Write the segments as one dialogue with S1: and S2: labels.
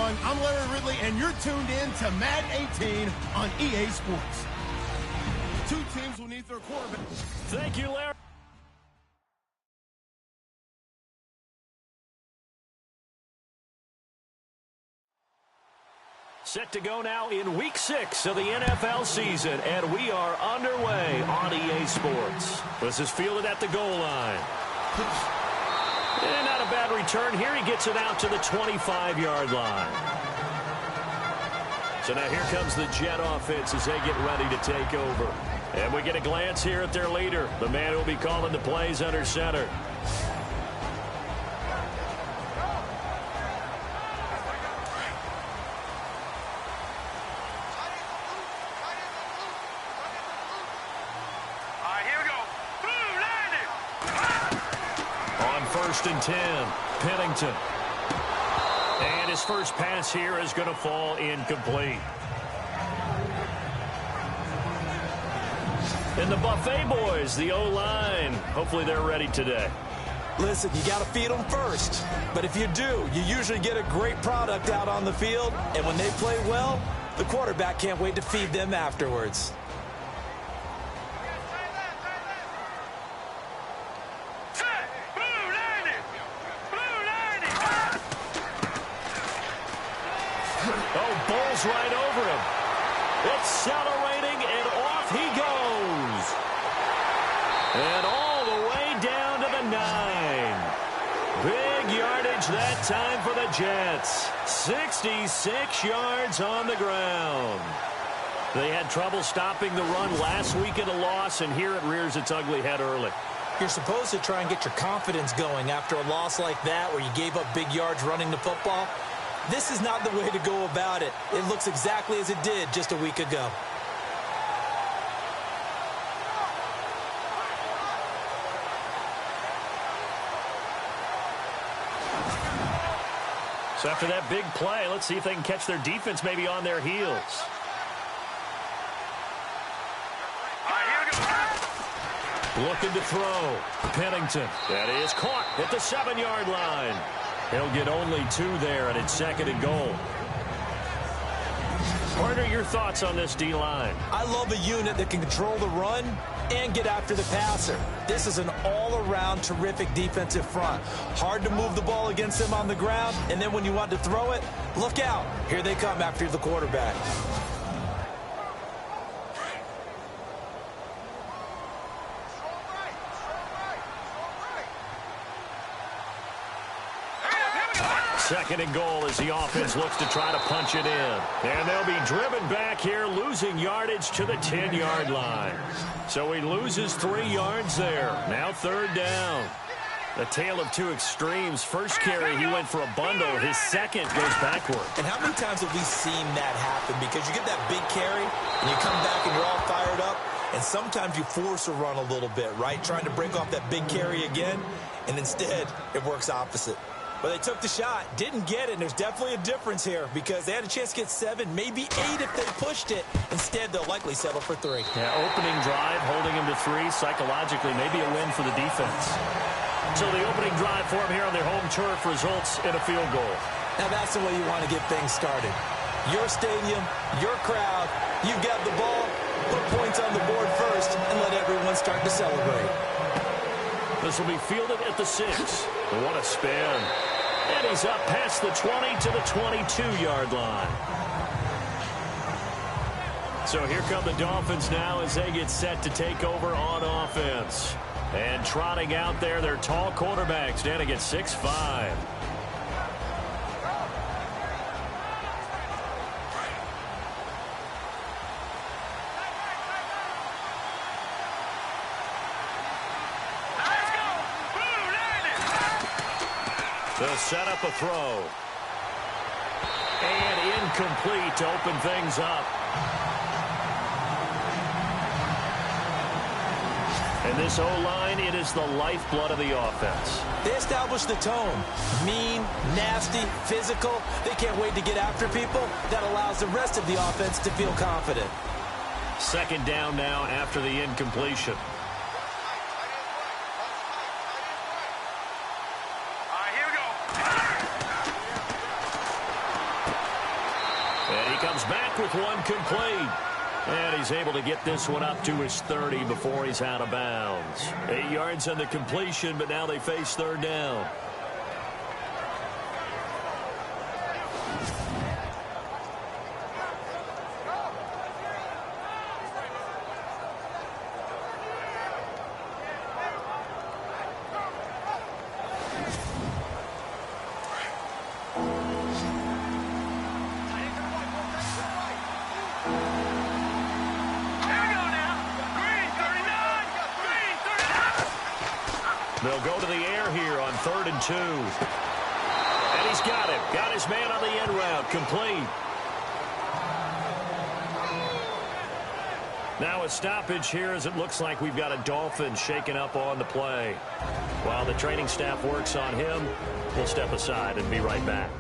S1: everyone. I'm Larry Ridley, and you're tuned in to Madden 18 on EA Sports. Two teams will need their quarterback.
S2: Thank you, Larry. Set to go now in Week 6 of the NFL season, and we are underway on EA Sports. This is fielded at the goal line. And not a bad return here. He gets it out to the 25-yard line. So now here comes the Jet offense as they get ready to take over. And we get a glance here at their leader, the man who will be calling the plays under center. First and 10, Pennington. And his first pass here is going to fall incomplete. And the Buffet boys, the O-line, hopefully they're ready today.
S3: Listen, you got to feed them first. But if you do, you usually get a great product out on the field. And when they play well, the quarterback can't wait to feed them afterwards.
S2: Right over him. Accelerating, and off he goes. And all the way down to the 9. Big yardage that time for the Jets. 66 yards on the ground. They had trouble stopping the run last week in a loss, and here it rears its ugly head early.
S3: You're supposed to try and get your confidence going after a loss like that where you gave up big yards running the football. This is not the way to go about it. It looks exactly as it did just a week ago.
S2: So after that big play, let's see if they can catch their defense maybe on their heels. Looking to throw. Pennington. That is caught at the 7-yard line. He'll get only 2 there, and it's second and goal. Carter, your thoughts on this D-line?
S3: I love a unit that can control the run and get after the passer. This is an all-around terrific defensive front. Hard to move the ball against them on the ground, and then when you want to throw it, look out. Here they come after the quarterback.
S2: Second and goal as the offense looks to try to punch it in. And they'll be driven back here, losing yardage to the 10-yard line. So he loses 3 yards there. Now third down. A tale of two extremes. First carry, he went for a bundle. His second goes backward.
S3: And how many times have we seen that happen? Because you get that big carry, and you come back and you're all fired up, and sometimes you force a run a little bit, right? Trying to break off that big carry again, and instead it works opposite. Well, they took the shot, didn't get it, and there's definitely a difference here because they had a chance to get 7, maybe 8 if they pushed it. Instead, they'll likely settle for 3.
S2: Yeah, opening drive, holding him to 3, psychologically, maybe a win for the defense. So the opening drive for him here on their home turf results in a field goal.
S3: Now that's the way you want to get things started. Your stadium, your crowd, you've got the ball, put points on the board first, and let everyone start to celebrate.
S2: This will be fielded at the 6. What a spin. And he's up past the 20 to the 22-yard line. So here come the Dolphins now as they get set to take over on offense. And trotting out there, their tall quarterback standing at 6'5". They'll set up a throw. And incomplete to open things up. And this O-line, it is the lifeblood of the offense.
S3: They establish the tone. Mean, nasty, physical. They can't wait to get after people. That allows the rest of the offense to feel confident.
S2: Second down now after the incompletion. back with one complete. And he's able to get this one up to his 30 before he's out of bounds. 8 yards on the completion, but now they face third down. They'll go to the air here on 3rd and 2. And he's got it. Got his man on the end route. Complete. Now a stoppage here as it looks like we've got a Dolphin shaken up on the play. While the training staff works on him, we'll step aside and be right back.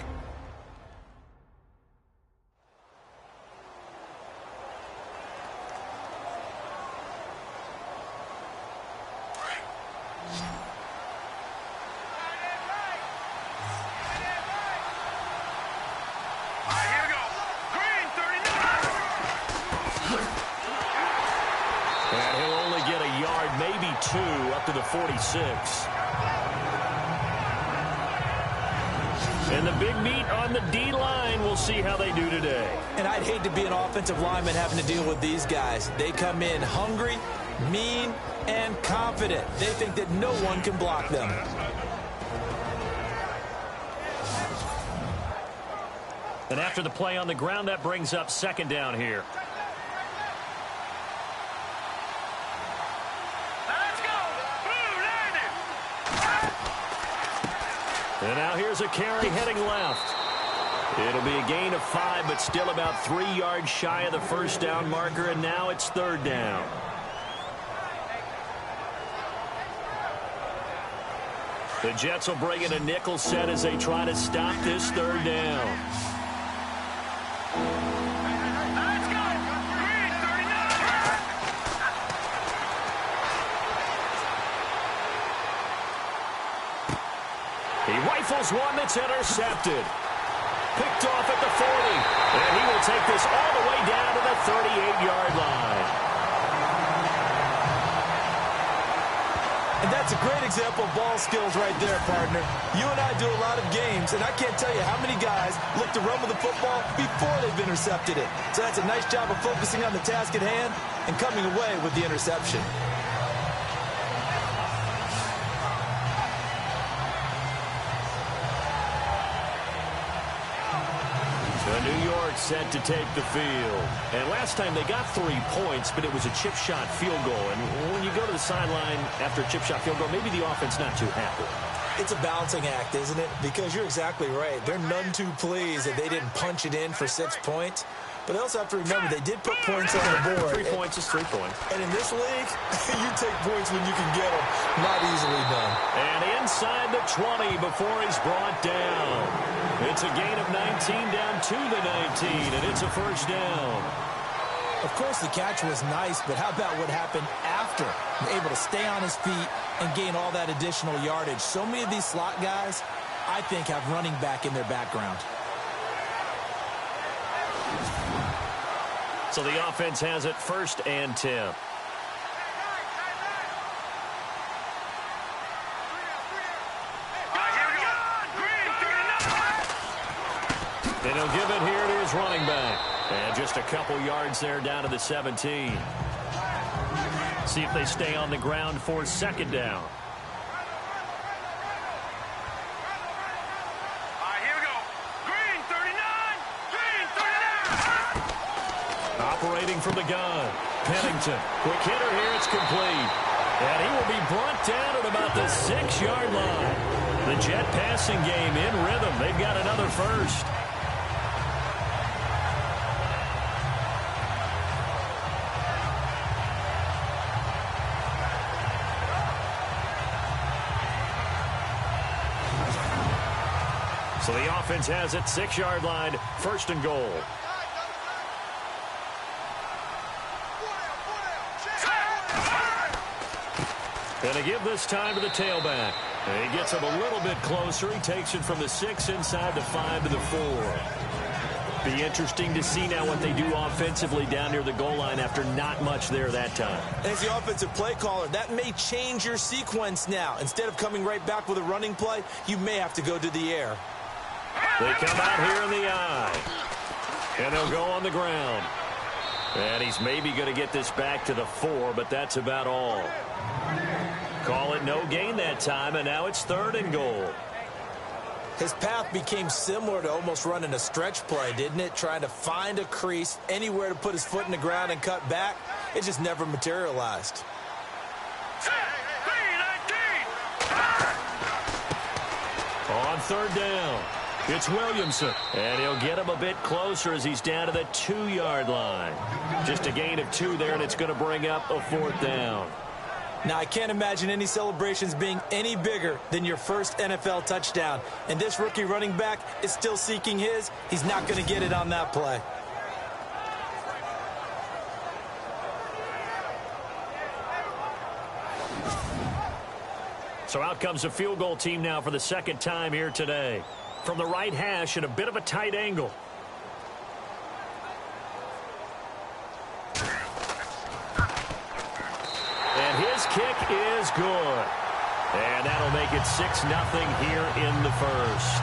S2: And he'll only get a yard, maybe 2, up to the 46. And the big meat on the D-line. We'll see how they do today.
S3: And I'd hate to be an offensive lineman having to deal with these guys. They come in hungry, mean, and confident. They think that no one can block them.
S2: And after the play on the ground, that brings up 2nd down here. And now here's a carry heading left. It'll be a gain of 5, but still about 3 yards shy of the first down marker, and now it's 3rd down. The Jets will bring in a nickel set as they try to stop this 3rd down. He rifles one that's intercepted. Picked off at the 40. And he will take this all the way down to the 38-yard line.
S3: And that's a great example of ball skills right there, partner. You and I do a lot of games, and I can't tell you how many guys look to run with the football before they've intercepted it. So that's a nice job of focusing on the task at hand and coming away with the interception.
S2: New York set to take the field. And last time they got 3 points, but it was a chip shot field goal. And when you go to the sideline after a chip shot field goal, maybe the offense not too happy.
S3: It's a balancing act, isn't it? Because you're exactly right. They're none too pleased that they didn't punch it in for 6 points. But they also have to remember they did put points on the board.
S2: 3 points is 3 points.
S3: And in this league, you take points when you can get them. Not easily done.
S2: And inside the 20 before he's brought down. It's a gain of 19 down to the 19, and it's a first down.
S3: Of course, the catch was nice, but how about what happened after? Able to stay on his feet and gain all that additional yardage. So many of these slot guys, I think, have running back in their background.
S2: So the offense has it 1st and 10. And he'll give it here to his running back. And just a couple yards there down to the 17. See if they stay on the ground for 2nd down. Operating from the gun. Pennington. Quick hitter here. It's complete. And he will be brought down at about the 6-yard line. The Jet passing game in rhythm. They've got another first. So the offense has it, 6-yard line, 1st and goal. Gonna give this time to the tailback. And he gets him a little bit closer. He takes it from the 6 inside the 5 to the 4. Be interesting to see now what they do offensively down near the goal line after not much there that time.
S3: And as the offensive play caller, that may change your sequence now. Instead of coming right back with a running play, you may have to go to the air.
S2: They come out here in the eye. And they'll go on the ground. And he's maybe going to get this back to the 4, but that's about all. Call it no gain that time, and now it's 3rd and goal.
S3: His path became similar to almost running a stretch play, didn't it? Trying to find a crease, anywhere to put his foot in the ground and cut back. It just never materialized.
S2: On 3rd down, it's Williamson. And he'll get him a bit closer as he's down to the 2-yard line. Just a gain of 2 there, and it's going to bring up a 4th down.
S3: Now, I can't imagine any celebrations being any bigger than your first NFL touchdown. And this rookie running back is still seeking his. He's not going to get it on that play.
S2: So out comes a field goal team now for the 2nd time here today. From the right hash at a bit of a tight angle. And his kick is good. And that'll make it 6-0 here in the first.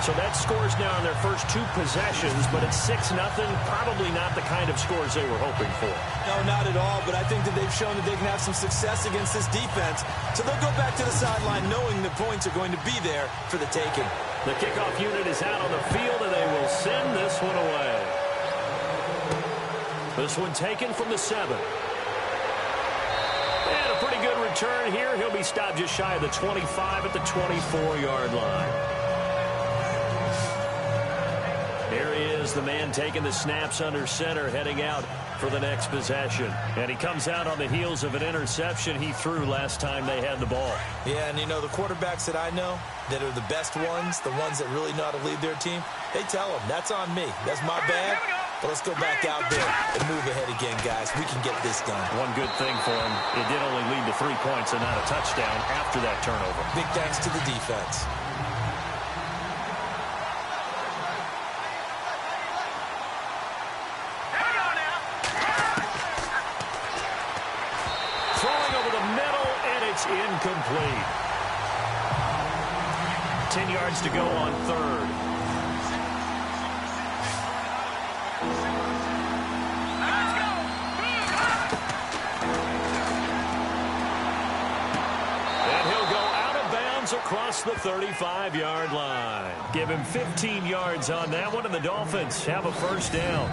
S2: So that scores now on their first 2 possessions, but it's 6-0. Probably not the kind of scores they were hoping for.
S3: No, not at all, but I think that they've shown that they can have some success against this defense. So they'll go back to the sideline knowing the points are going to be there for the taking.
S2: The kickoff unit is out on the field, and they will send this one away. This one taken from the 7. And a pretty good return here. He'll be stopped just shy of the 25 at the 24-yard line. Here he is, the man taking the snaps under center, heading out for the next possession. And he comes out on the heels of an interception he threw last time they had the ball.
S3: Yeah, and you know, the quarterbacks that I know that are the best ones, the ones that really know how to lead their team, they tell them, that's on me. That's my bad. But let's go back out there and move ahead again, guys. We can get this done.
S2: One good thing for him, it did only lead to 3 points and not a touchdown after that turnover.
S3: Big thanks to the defense.
S2: Throwing over the middle, and it's incomplete. 10 yards to go on 3rd. Across the 35-yard line. Give him 15 yards on that one, and the Dolphins have a 1st down.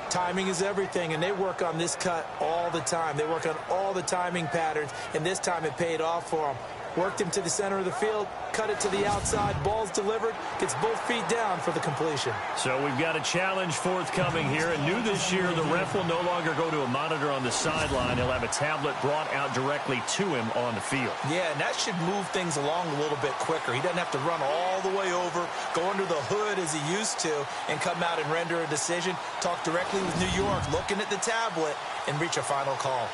S3: Timing is everything, and they work on this cut all the time. They work on all the timing patterns, and this time it paid off for them. Worked him to the center of the field, cut it to the outside, ball's delivered, gets both feet down for the completion.
S2: So we've got a challenge forthcoming here, and new this year, the ref will no longer go to a monitor on the sideline. He'll have a tablet brought out directly to him on the field.
S3: Yeah, and that should move things along a little bit quicker. He doesn't have to run all the way over, go under the hood as he used to, and come out and render a decision. Talk directly with New York, looking at the tablet, and reach a final call.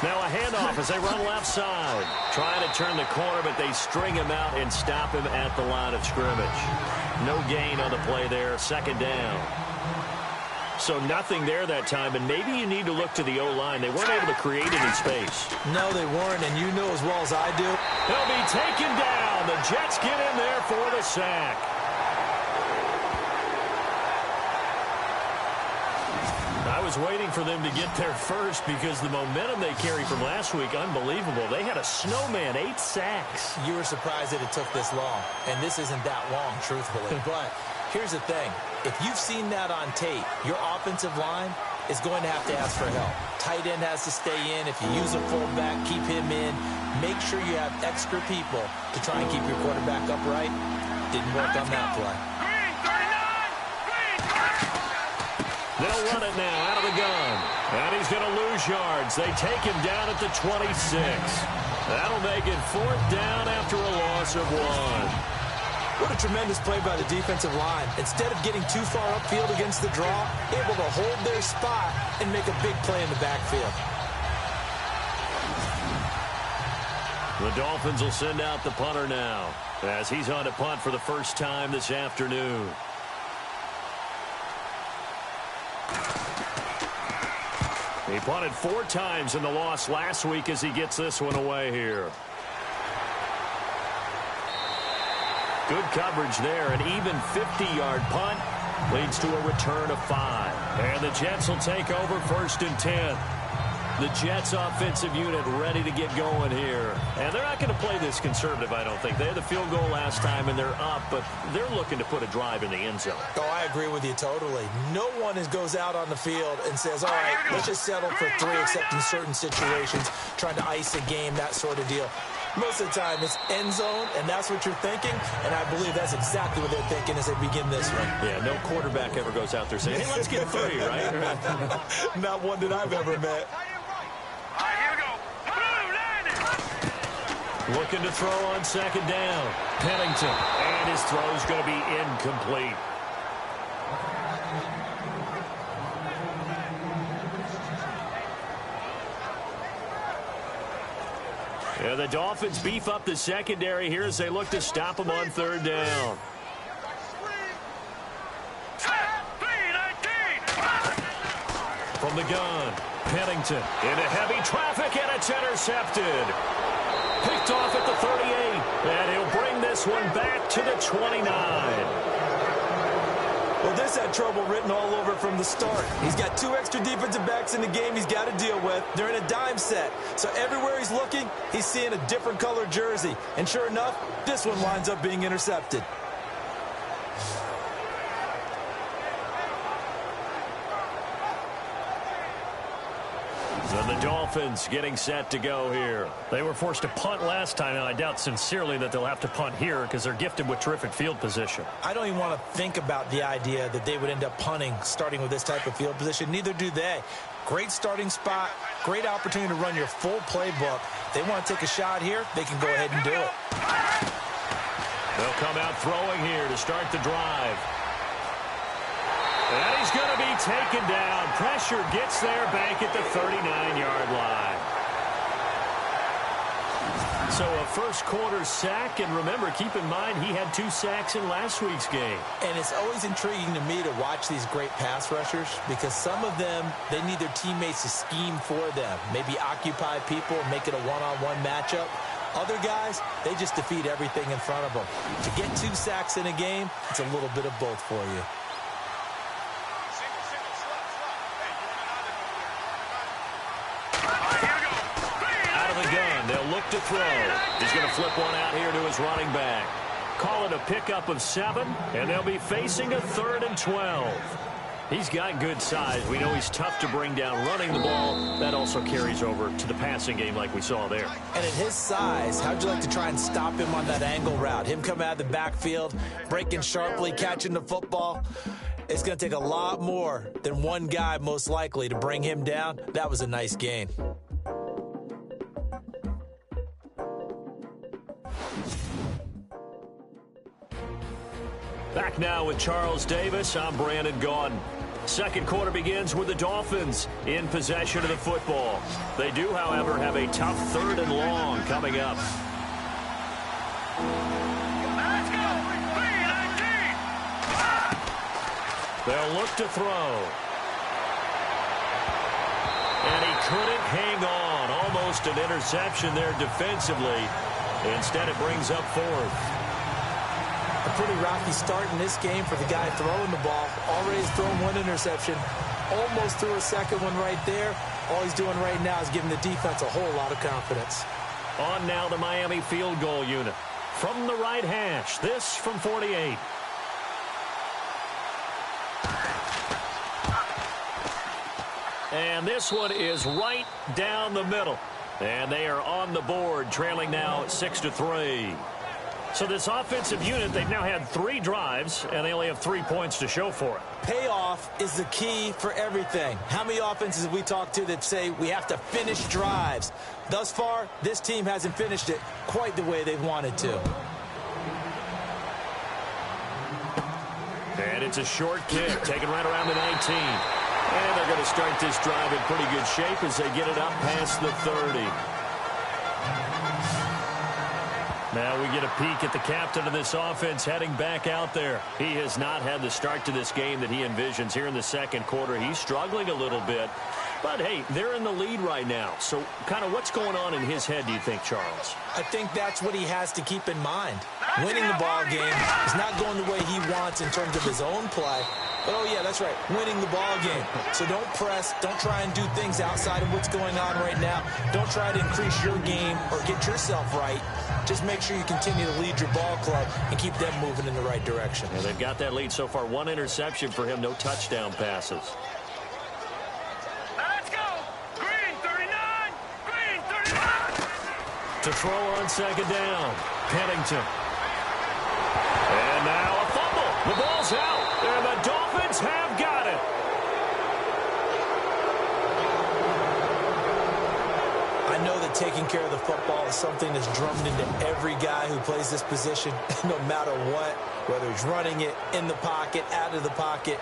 S2: Now a handoff as they run left side. Trying to turn the corner, but they string him out and stop him at the line of scrimmage. No gain on the play there, 2nd down. So nothing there that time, and maybe you need to look to the O-line. They weren't able to create any space.
S3: No, they weren't, and you know as well as I do.
S2: He'll be taken down. The Jets get in there for the sack. I was waiting for them to get there first because the momentum they carry from last week, unbelievable. They had a snowman, 8 sacks.
S3: You were surprised that it took this long, and this isn't that long, truthfully. But here's the thing. If you've seen that on tape, your offensive line is going to have to ask for help. Tight end has to stay in. If you use a fullback, keep him in. Make sure you have extra people to try and keep your quarterback upright. Didn't work on that play.
S2: They'll run it now out of the gun. And he's going to lose yards. They take him down at the 26. That'll make it 4th down after a loss of 1.
S3: What a tremendous play by the defensive line. Instead of getting too far upfield against the draw, able to hold their spot and make a big play in the backfield.
S2: The Dolphins will send out the punter now, as he's on to punt for the first time this afternoon. He punted 4 times in the loss last week as he gets this one away here. Good coverage there. An even 50-yard punt leads to a return of 5. And the Jets will take over 1st and 10. The Jets offensive unit ready to get going here. And they're not going to play this conservative, I don't think. They had the field goal last time, and they're up, but they're looking to put a drive in the end zone.
S3: Oh, I agree with you totally. No one goes out on the field and says, all right, let's just settle for 3, except in certain situations, trying to ice a game, that sort of deal. Most of the time, it's end zone, and that's what you're thinking, and I believe that's exactly what they're thinking as they begin this one.
S2: Yeah, no quarterback ever goes out there saying, hey, let's get 3, right?
S3: Not one that I've ever met.
S2: Looking to throw on 2nd down. Pennington. And his throw is going to be incomplete. Yeah, the Dolphins beef up the secondary here as they look to stop him on 3rd down. From the gun, Pennington into heavy traffic, and it's intercepted. Picked off at the 38, and he'll bring this one back to the 29.
S3: Well, this had trouble written all over from the start. He's got 2 extra defensive backs in the game he's got to deal with. They're in a dime set, so everywhere he's looking, he's seeing a different color jersey. And sure enough, this one winds up being intercepted.
S2: And the Dolphins getting set to go here.
S4: They were forced to punt last time, and I doubt sincerely that they'll have to punt here because they're gifted with terrific field position.
S3: I don't even want to think about the idea that they would end up punting starting with this type of field position. Neither do they. Great starting spot, great opportunity to run your full playbook. If they want to take a shot here, they can go ahead and do it.
S2: They'll come out throwing here to start the drive. And he's going to be taken down. Pressure gets there back at the 39-yard line. So a first-quarter sack, and remember, keep in mind, he had 2 sacks in last week's game.
S3: And it's always intriguing to me to watch these great pass rushers because some of them, they need their teammates to scheme for them, maybe occupy people and make it a one-on-one matchup. Other guys, they just defeat everything in front of them. To get 2 sacks in a game, it's a little bit of both for you.
S2: They'll look to throw. He's going to flip one out here to his running back. Call it a pickup of 7, and they'll be facing a 3rd and 12. He's got good size. We know he's tough to bring down running the ball. That also carries over to the passing game like we saw there.
S3: And at his size, how'd you like to try and stop him on that angle route? Him coming out of the backfield, breaking sharply, catching the football. It's going to take a lot more than one guy, most likely, to bring him down. That was a nice gain.
S2: Back now with Charles Davis. I'm Brandon Gaudin. Second quarter begins with the Dolphins in possession of the football. They do, however, have a tough 3rd and long coming up. They'll look to throw. And he couldn't hang on. Almost an interception there defensively. Instead, it brings up 4th.
S3: A pretty rocky start in this game for the guy throwing the ball. Already has thrown 1 interception. Almost threw a second one right there. All he's doing right now is giving the defense a whole lot of confidence.
S2: On now the Miami field goal unit. From the right hash. This from 48. And this one is right down the middle. And they are on the board, trailing now 6-3. So this offensive unit, they've now had 3 drives, and they only have 3 points to show for it.
S3: Payoff is the key for everything. How many offenses have we talked to that say we have to finish drives? Thus far, this team hasn't finished it quite the way they've wanted to.
S4: And it's a short kick, taken right around the 19. And they're going to start this drive in pretty good shape as they get it up past the 30. Now we get a peek at the captain of this offense heading back out there. He has not had the start to this game that he envisions here in the second quarter. He's struggling a little bit. But, hey, they're in the lead right now. So kind of what's going on in his head, do you think, Charles?
S3: I think that's what he has to keep in mind. Winning the ball game is not going the way he wants in terms of his own play. But, oh, yeah, that's right, winning the ball game. So don't press. Don't try and do things outside of what's going on right now. Don't try to increase your game or get yourself right. Just make sure you continue to lead your ball club and keep them moving in the right direction.
S4: Yeah, they've got that lead so far. One interception for him, no touchdown passes.
S5: Let's go! Green 39! Green 39!
S4: To throw on second down, Pennington. And now a fumble. The ball's out, and the Dolphins have got it.
S3: I know that taking care of the football is something that's drummed into every guy who plays this position, no matter what, whether he's running it, in the pocket, out of the pocket.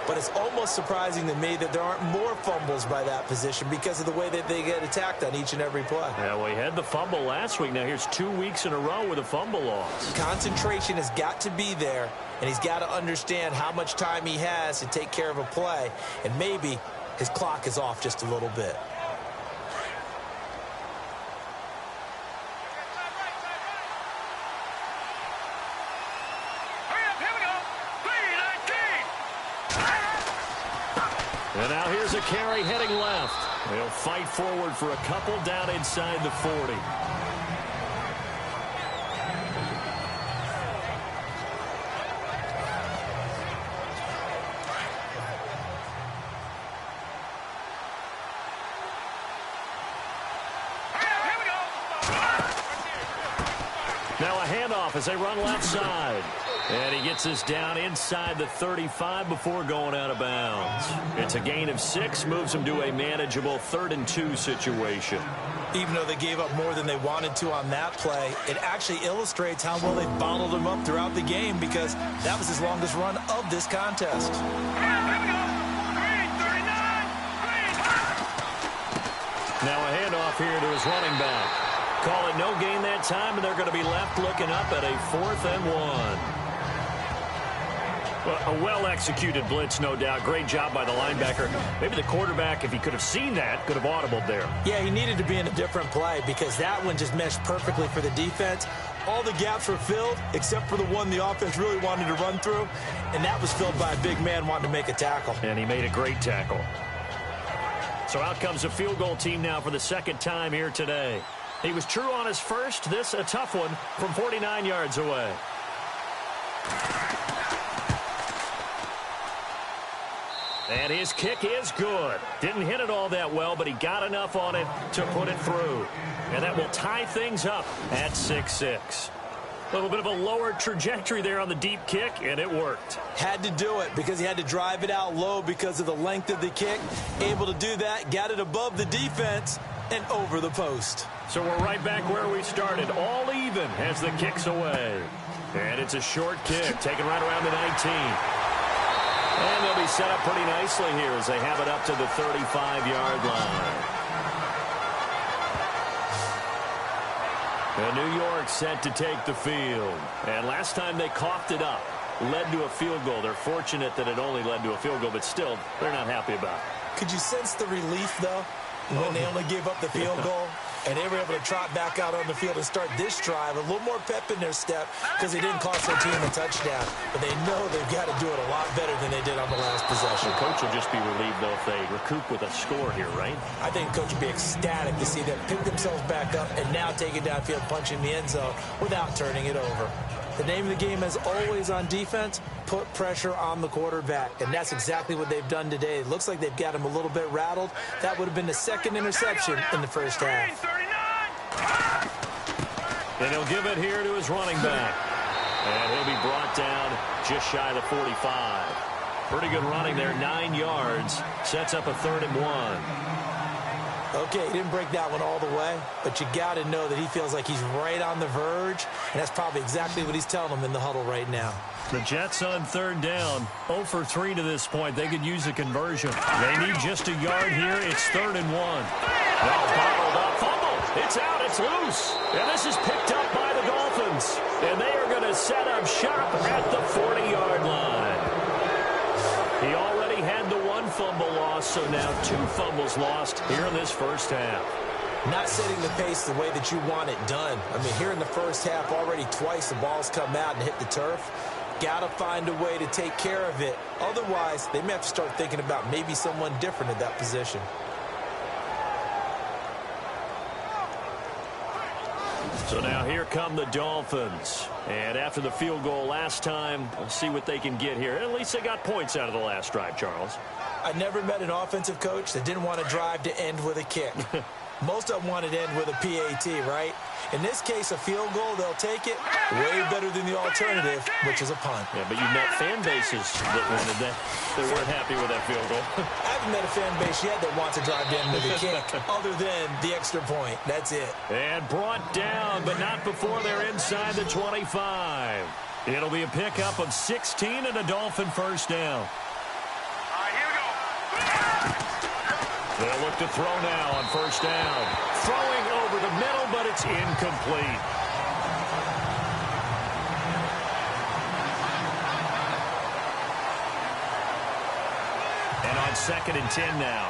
S3: But it's almost surprising to me that there aren't more fumbles by that position because of the way that they get attacked on each and every play.
S4: Yeah, well, he had the fumble last week. Now here's 2 weeks in a row with a fumble loss.
S3: Concentration has got to be there, and he's got to understand how much time he has to take care of a play, and maybe his clock is off just a little bit.
S4: And now here's a carry heading left. They'll fight forward for a couple down inside the 40. Now a handoff as they run left side. And he gets this down inside the 35 before going out of bounds. It's a gain of 6, moves him to a manageable 3rd and 2 situation.
S3: Even though they gave up more than they wanted to on that play, it actually illustrates how well they bottled him up throughout the game because that was his longest run of this contest.
S4: Now a handoff here to his running back. Call it no gain that time, and they're going to be left looking up at a 4th and 1. Well, a well-executed blitz, no doubt. Great job by the linebacker. Maybe the quarterback, if he could have seen that, could have audibled there.
S3: Yeah, he needed to be in a different play because that one just meshed perfectly for the defense. All the gaps were filled except for the one the offense really wanted to run through, and that was filled by a big man wanting to make a tackle.
S4: And he made a great tackle. So out comes a field goal team now for the second time here today. He was true on his first. This a tough one from 49 yards away. And his kick is good. Didn't hit it all that well, but he got enough on it to put it through. And that will tie things up at 6-6. A little bit of a lower trajectory there on the deep kick, and it worked.
S3: Had to do it because he had to drive it out low because of the length of the kick. Able to do that, got it above the defense and over the post.
S4: So we're right back where we started, all even as the kick's away. And it's a short kick, taken right around the 19. And they'll be set up pretty nicely here as they have it up to the 35-yard line. And New York set to take the field. And last time they coughed it up, led to a field goal. They're fortunate that it only led to a field goal, but still, they're not happy about it.
S3: Could you sense the relief, though, when they only gave up the field goal? And they were able to trot back out on the field and start this drive. A little more pep in their step because they didn't cost their team a touchdown. But they know they've got to do it a lot better than they did on the last possession.
S4: The coach will just be relieved, though, if they recoup with a score here, right?
S3: I think the coach would be ecstatic to see them pick themselves back up and now take it downfield, punch in the end zone without turning it over. The name of the game, as always on defense, put pressure on the quarterback. And that's exactly what they've done today. It looks like they've got him a little bit rattled. That would have been the second interception in the first half.
S4: And he'll give it here to his running back. And he'll be brought down just shy of the 45. Pretty good running there, 9 yards. Sets up a 3rd and 1.
S3: Okay, he didn't break that one all the way, but you got to know that he feels like he's right on the verge, and that's probably exactly what he's telling them in the huddle right now.
S4: The Jets on third down, 0 for 3 to this point. They could use a conversion. They need just a yard here. It's 3rd and 1. Well, bottled up, fumble. It's out, it's loose. And this is picked up by the Dolphins. And they are going to set up shop at the 40-yard line. He already had the 1 fumble loss, so now 2 fumbles lost here in this first half.
S3: Not setting the pace the way that you want it done. I mean, here in the first half, already twice the ball's come out and hit the turf. Got to find a way to take care of it. Otherwise, they may have to start thinking about maybe someone different at that position.
S4: So now here come the Dolphins. And after the field goal last time, we'll see what they can get here. At least they got points out of the last drive, Charles.
S3: I never met an offensive coach that didn't want to drive to end with a kick. Most of them wanted to end with a PAT, right? In this case, a field goal, they'll take it. Way better than the alternative, which is a punt.
S4: Yeah, but you met fan bases that wanted that. They weren't happy with that field goal.
S3: I haven't met a fan base yet that wants to drive to end with a kick, other than the extra point. That's it.
S4: And brought down, but not before they're inside the 25. It'll be a pickup of 16 and a Dolphin first down. They'll look to throw now on first down. Throwing over the middle, but it's incomplete. And on 2nd and 10 now.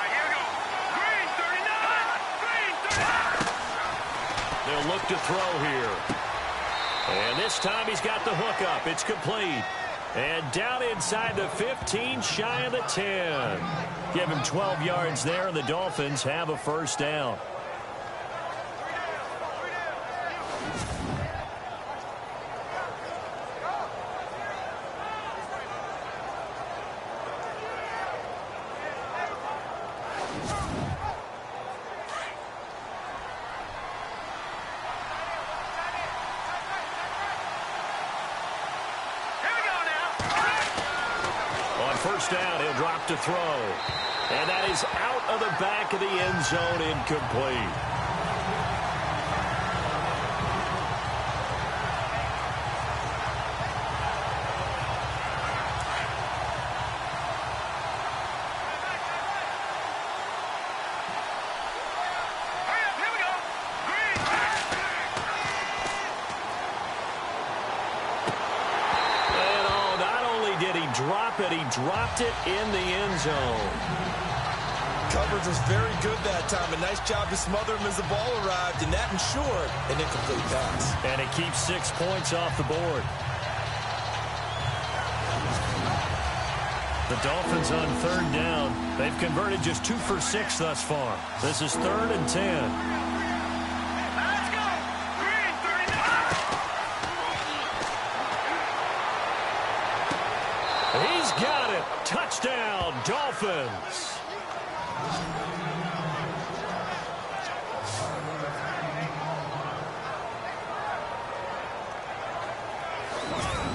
S5: Here we go. Green 39. Green 39.
S4: They'll look to throw here. And this time he's got the hook up. It's complete. And down inside the 15, shy of the 10. Give him 12 yards there, and the Dolphins have a first down. First down, he'll drop to throw. And that is out of the back of the end zone, incomplete.
S5: Here we go. Green.
S4: And oh, not only did he drop it, he dropped it in the end zone.
S3: Coverage was very good that time. A nice job to smother him as the ball arrived, and that ensured an incomplete pass.
S4: And it keeps 6 points off the board. The Dolphins on third down. They've converted just 2 for 6 thus far. This is 3rd and 10.
S5: Let's go. Green 39.
S4: He's got it. Touchdown, Dolphins.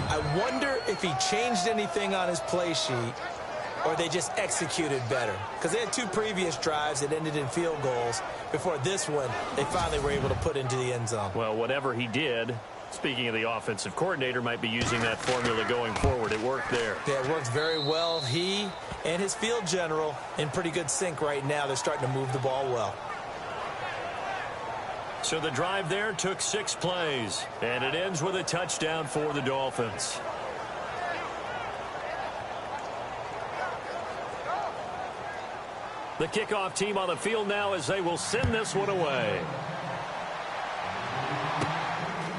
S3: I wonder if he changed anything on his play sheet or they just executed better. Because they had 2 previous drives that ended in field goals. Before this one, they finally were able to put into the end zone.
S4: Well, whatever he did, speaking of the offensive coordinator, might be using that formula going forward. It worked there.
S3: Yeah, it worked very well. He and his field general in pretty good sync right now. They're starting to move the ball well.
S4: So the drive there took 6 plays, and it ends with a touchdown for the Dolphins. The kickoff team on the field now as they will send this one away.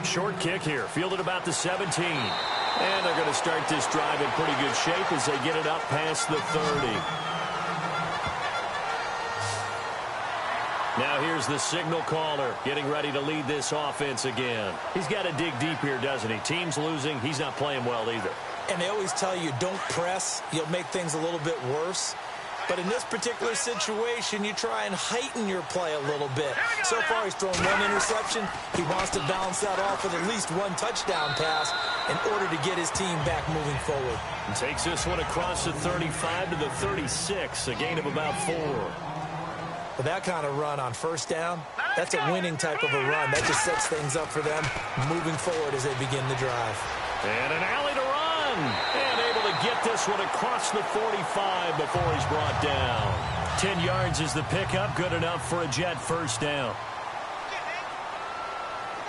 S4: Short kick here, fielded about the 17. And they're going to start this drive in pretty good shape as they get it up past the 30. Now here's the signal caller getting ready to lead this offense again. He's got to dig deep here, doesn't he? Team's losing. He's not playing well either.
S3: And they always tell you, don't press. You'll make things a little bit worse. But in this particular situation, you try and heighten your play a little bit. So far, he's thrown 1 interception. He wants to balance that off with at least 1 touchdown pass. in order to get his team back moving forward.
S4: And takes this one across the 35 to the 36, a gain of about 4.
S3: With that kind of run on first down, that's a winning type of a run. That just sets things up for them moving forward as they begin the drive.
S4: And an alley to run. And able to get this one across the 45 before he's brought down. 10 yards is the pickup. Good enough for a Jet first down.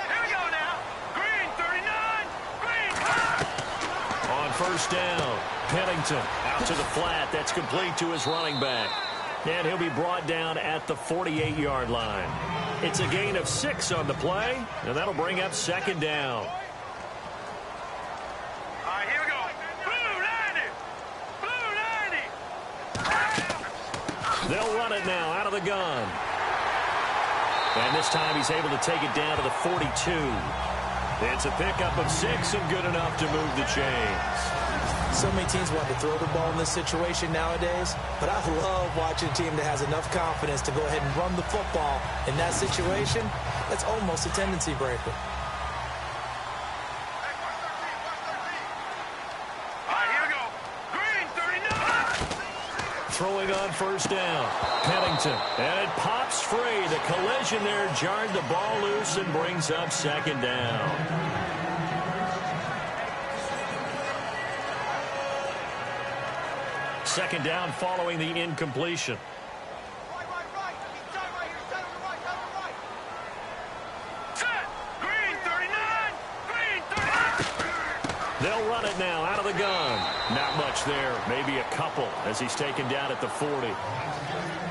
S5: Here we go now. Green, 39. Green.
S4: On first down, Pennington out to the flat. That's complete to his running back. And he'll be brought down at the 48-yard line. It's a gain of 6 on the play, and that'll bring up second down.
S5: All right, here we go. Blue 90. Blue 90.
S4: They'll run it now out of the gun. And this time he's able to take it down to the 42. It's a pickup of 6 and good enough to move the chains.
S3: So many teams want to throw the ball in this situation nowadays, but I love watching a team that has enough confidence to go ahead and run the football. In that situation, that's almost a tendency breaker.
S5: All right, here we go. Green, 39.
S4: Throwing on first down. Pennington. And it pops free. The collision there jarred the ball loose and brings up second down. Second down following the incompletion.
S5: Right. He's done right here. Center to right. Set. Green, 39. Green, 39.
S4: They'll run it now out of the gun. Not much there. Maybe a couple as he's taken down at the 40.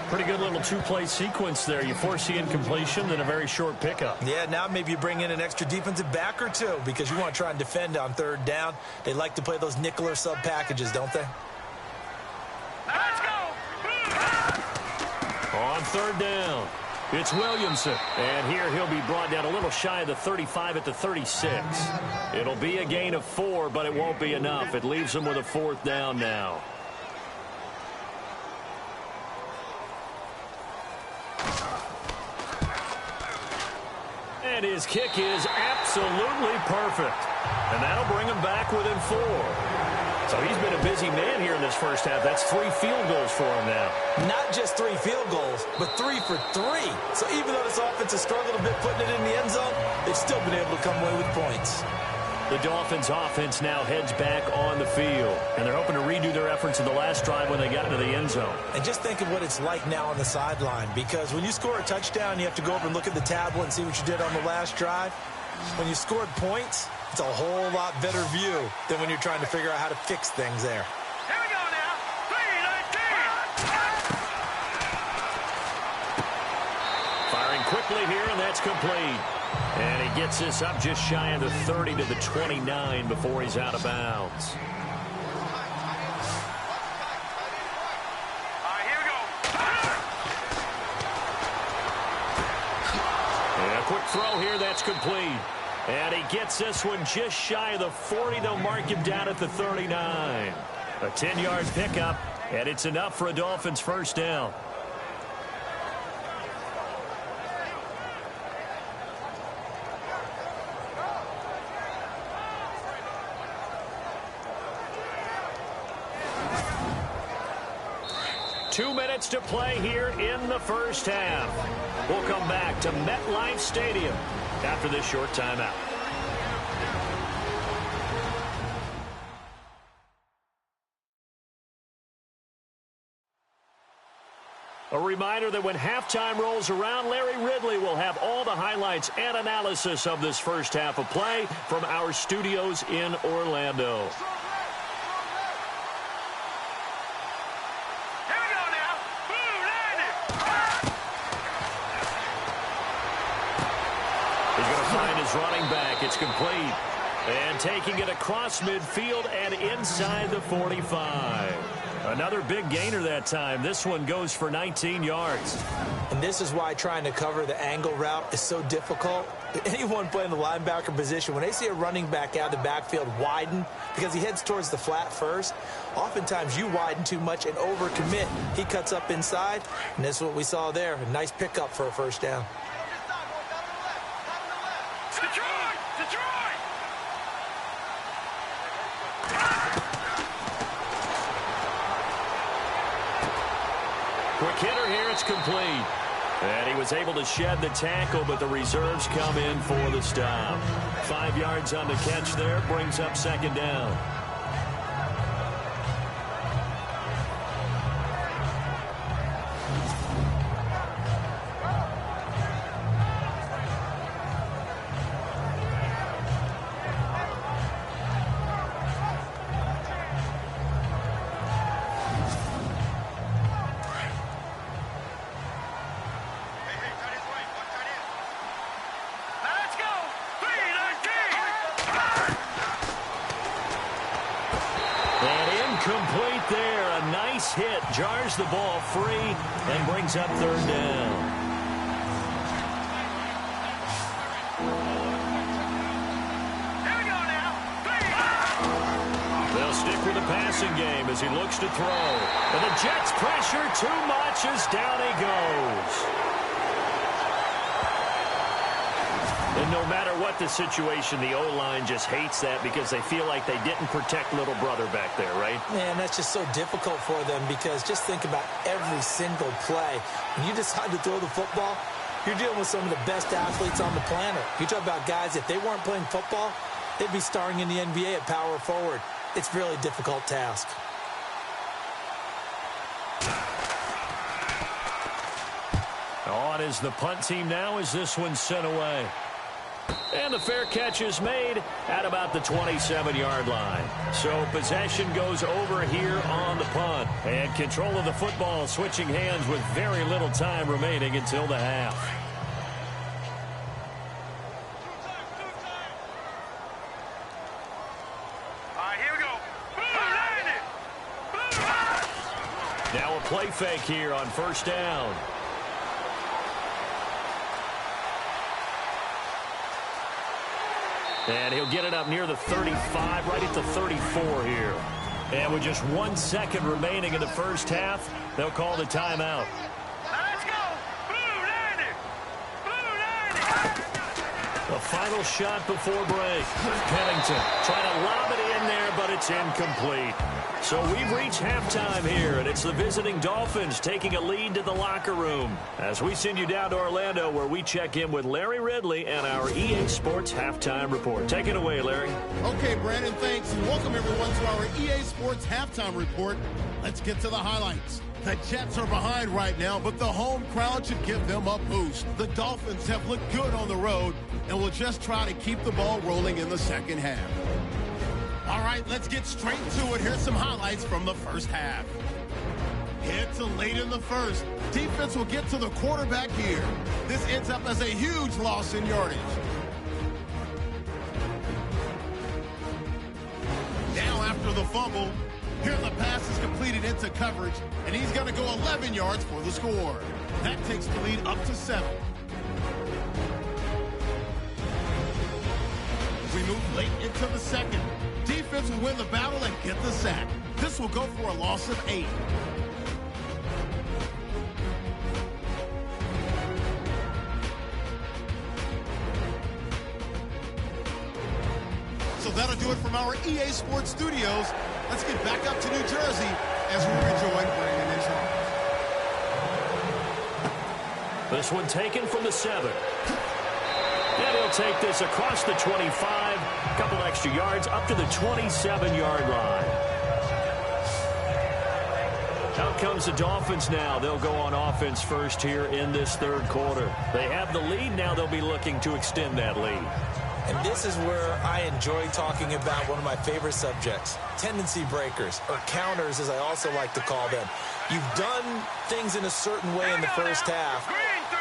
S4: Pretty good little two-play sequence there. You force the incompletion, then a very short pickup.
S3: Yeah, now maybe you bring in an extra defensive back or two because you want to try and defend on third down. They like to play those nickel or sub packages, don't they?
S5: Let's go.
S4: On third down, it's Williamson. And here he'll be brought down a little shy of the 35 at the 36. It'll be a gain of 4, but it won't be enough. It leaves him with a fourth down now. And his kick is absolutely perfect. And that'll bring him back within 4. So he's been a busy man here in this first half. That's 3 field goals for him now.
S3: Not just 3 field goals, but 3 for 3. So even though this offense has struggled a bit putting it in the end zone, they've still been able to come away with points.
S4: The Dolphins offense now heads back on the field. And they're hoping to redo their efforts in the last drive when they got into the end zone.
S3: And just think of what it's like now on the sideline, because when you score a touchdown, you have to go over and look at the tablet and see what you did on the last drive. When you scored points, it's a whole lot better view than when you're trying to figure out how to fix things there.
S5: Here we go now. 3-19.
S4: Firing quickly here, and that's complete. And he gets this up just shy of the 30 to the 29 before he's out of bounds.
S5: All right, here we go.
S4: And a quick throw here, that's complete. And he gets this one just shy of the 40. They'll mark him down at the 39. A 10-yard pickup, and it's enough for a Dolphins first down. Two minutes to play here in the first half. We'll come back to MetLife Stadium after this short timeout. A reminder that when halftime rolls around, Larry Ridley will have all the highlights and analysis of this first half of play from our studios in Orlando.
S5: Here we go now. Blue 90.
S4: He's going to find his running back. It's complete. And taking it across midfield and inside the 45. Another big gainer that time. This one goes for 19 yards.
S3: And this is why trying to cover the angle route is so difficult. Anyone playing the linebacker position, when they see a running back out of the backfield widen, because he heads towards the flat first, oftentimes you widen too much and overcommit. He cuts up inside, and this is what we saw there. A nice pickup for a first down.
S5: Detroit! Detroit!
S4: it's complete. And he was able to shed the tackle, but the reserves come in for the stop. 5 yards on the catch there, brings up second down.
S2: Complete there. A nice hit. Jars the ball free and brings up third down.
S5: Here we go now.
S2: They'll stick with the passing game as he looks to throw. And the Jets pressure too much as down he goes. And no matter what the situation, the O-line just hates that because they feel like they didn't protect little brother back there, right?
S3: Man, that's just so difficult for them because just think about every single play. When you decide to throw the football, you're dealing with some of the best athletes on the planet. You talk about guys, if they weren't playing football, they'd be starring in the NBA at power forward. It's a really difficult task.
S2: On is the punt team now as this one's sent away. And the fair catch is made at about the 27-yard line. So possession goes over here on the punt. And control of the football switching hands with very little time remaining until the half.
S5: All right, here we go.
S2: Now a play fake here on first down. And he'll get it up near the 35, right at the 34 here. And with just 1 second remaining in the first half, they'll call the timeout.
S5: Let's go. Blue 90. Blue 90.
S2: The final shot before break. Pennington trying to lob it in there, but it's incomplete. So we've reached halftime here, and it's the visiting Dolphins taking a lead to the locker room. As we send you down to Orlando, where we check in with Larry Ridley and our EA Sports Halftime Report. Take it away, Larry.
S1: Okay, Brandon, thanks, and welcome everyone to our EA Sports Halftime Report. Let's get to the highlights. The Jets are behind right now, but the home crowd should give them a boost. The Dolphins have looked good on the road and will just try to keep the ball rolling in the second half. All right, let's get straight to it. Here's some highlights from the first half. Hit to late in the first. Defense will get to the quarterback here. This ends up as a huge loss in yardage. Now after the fumble, here the pass is completed into coverage, and he's going to go 11 yards for the score. That takes the lead up to 7. We move late into the second. Defense will win the battle and get the sack. This will go for a loss of 8. So that'll do it from our EA Sports Studios. Let's get back up to New Jersey as we rejoin Brandon and Sean.
S2: This one taken from the 7. And he'll take this across the 25, a couple extra yards up to the 27-yard line. Out comes the Dolphins now. They'll go on offense first here in this third quarter. They have the lead. Now they'll be looking to extend that lead.
S3: And this is where I enjoy talking about one of my favorite subjects, tendency breakers, or counters as I also like to call them. You've done things in a certain way in the first half,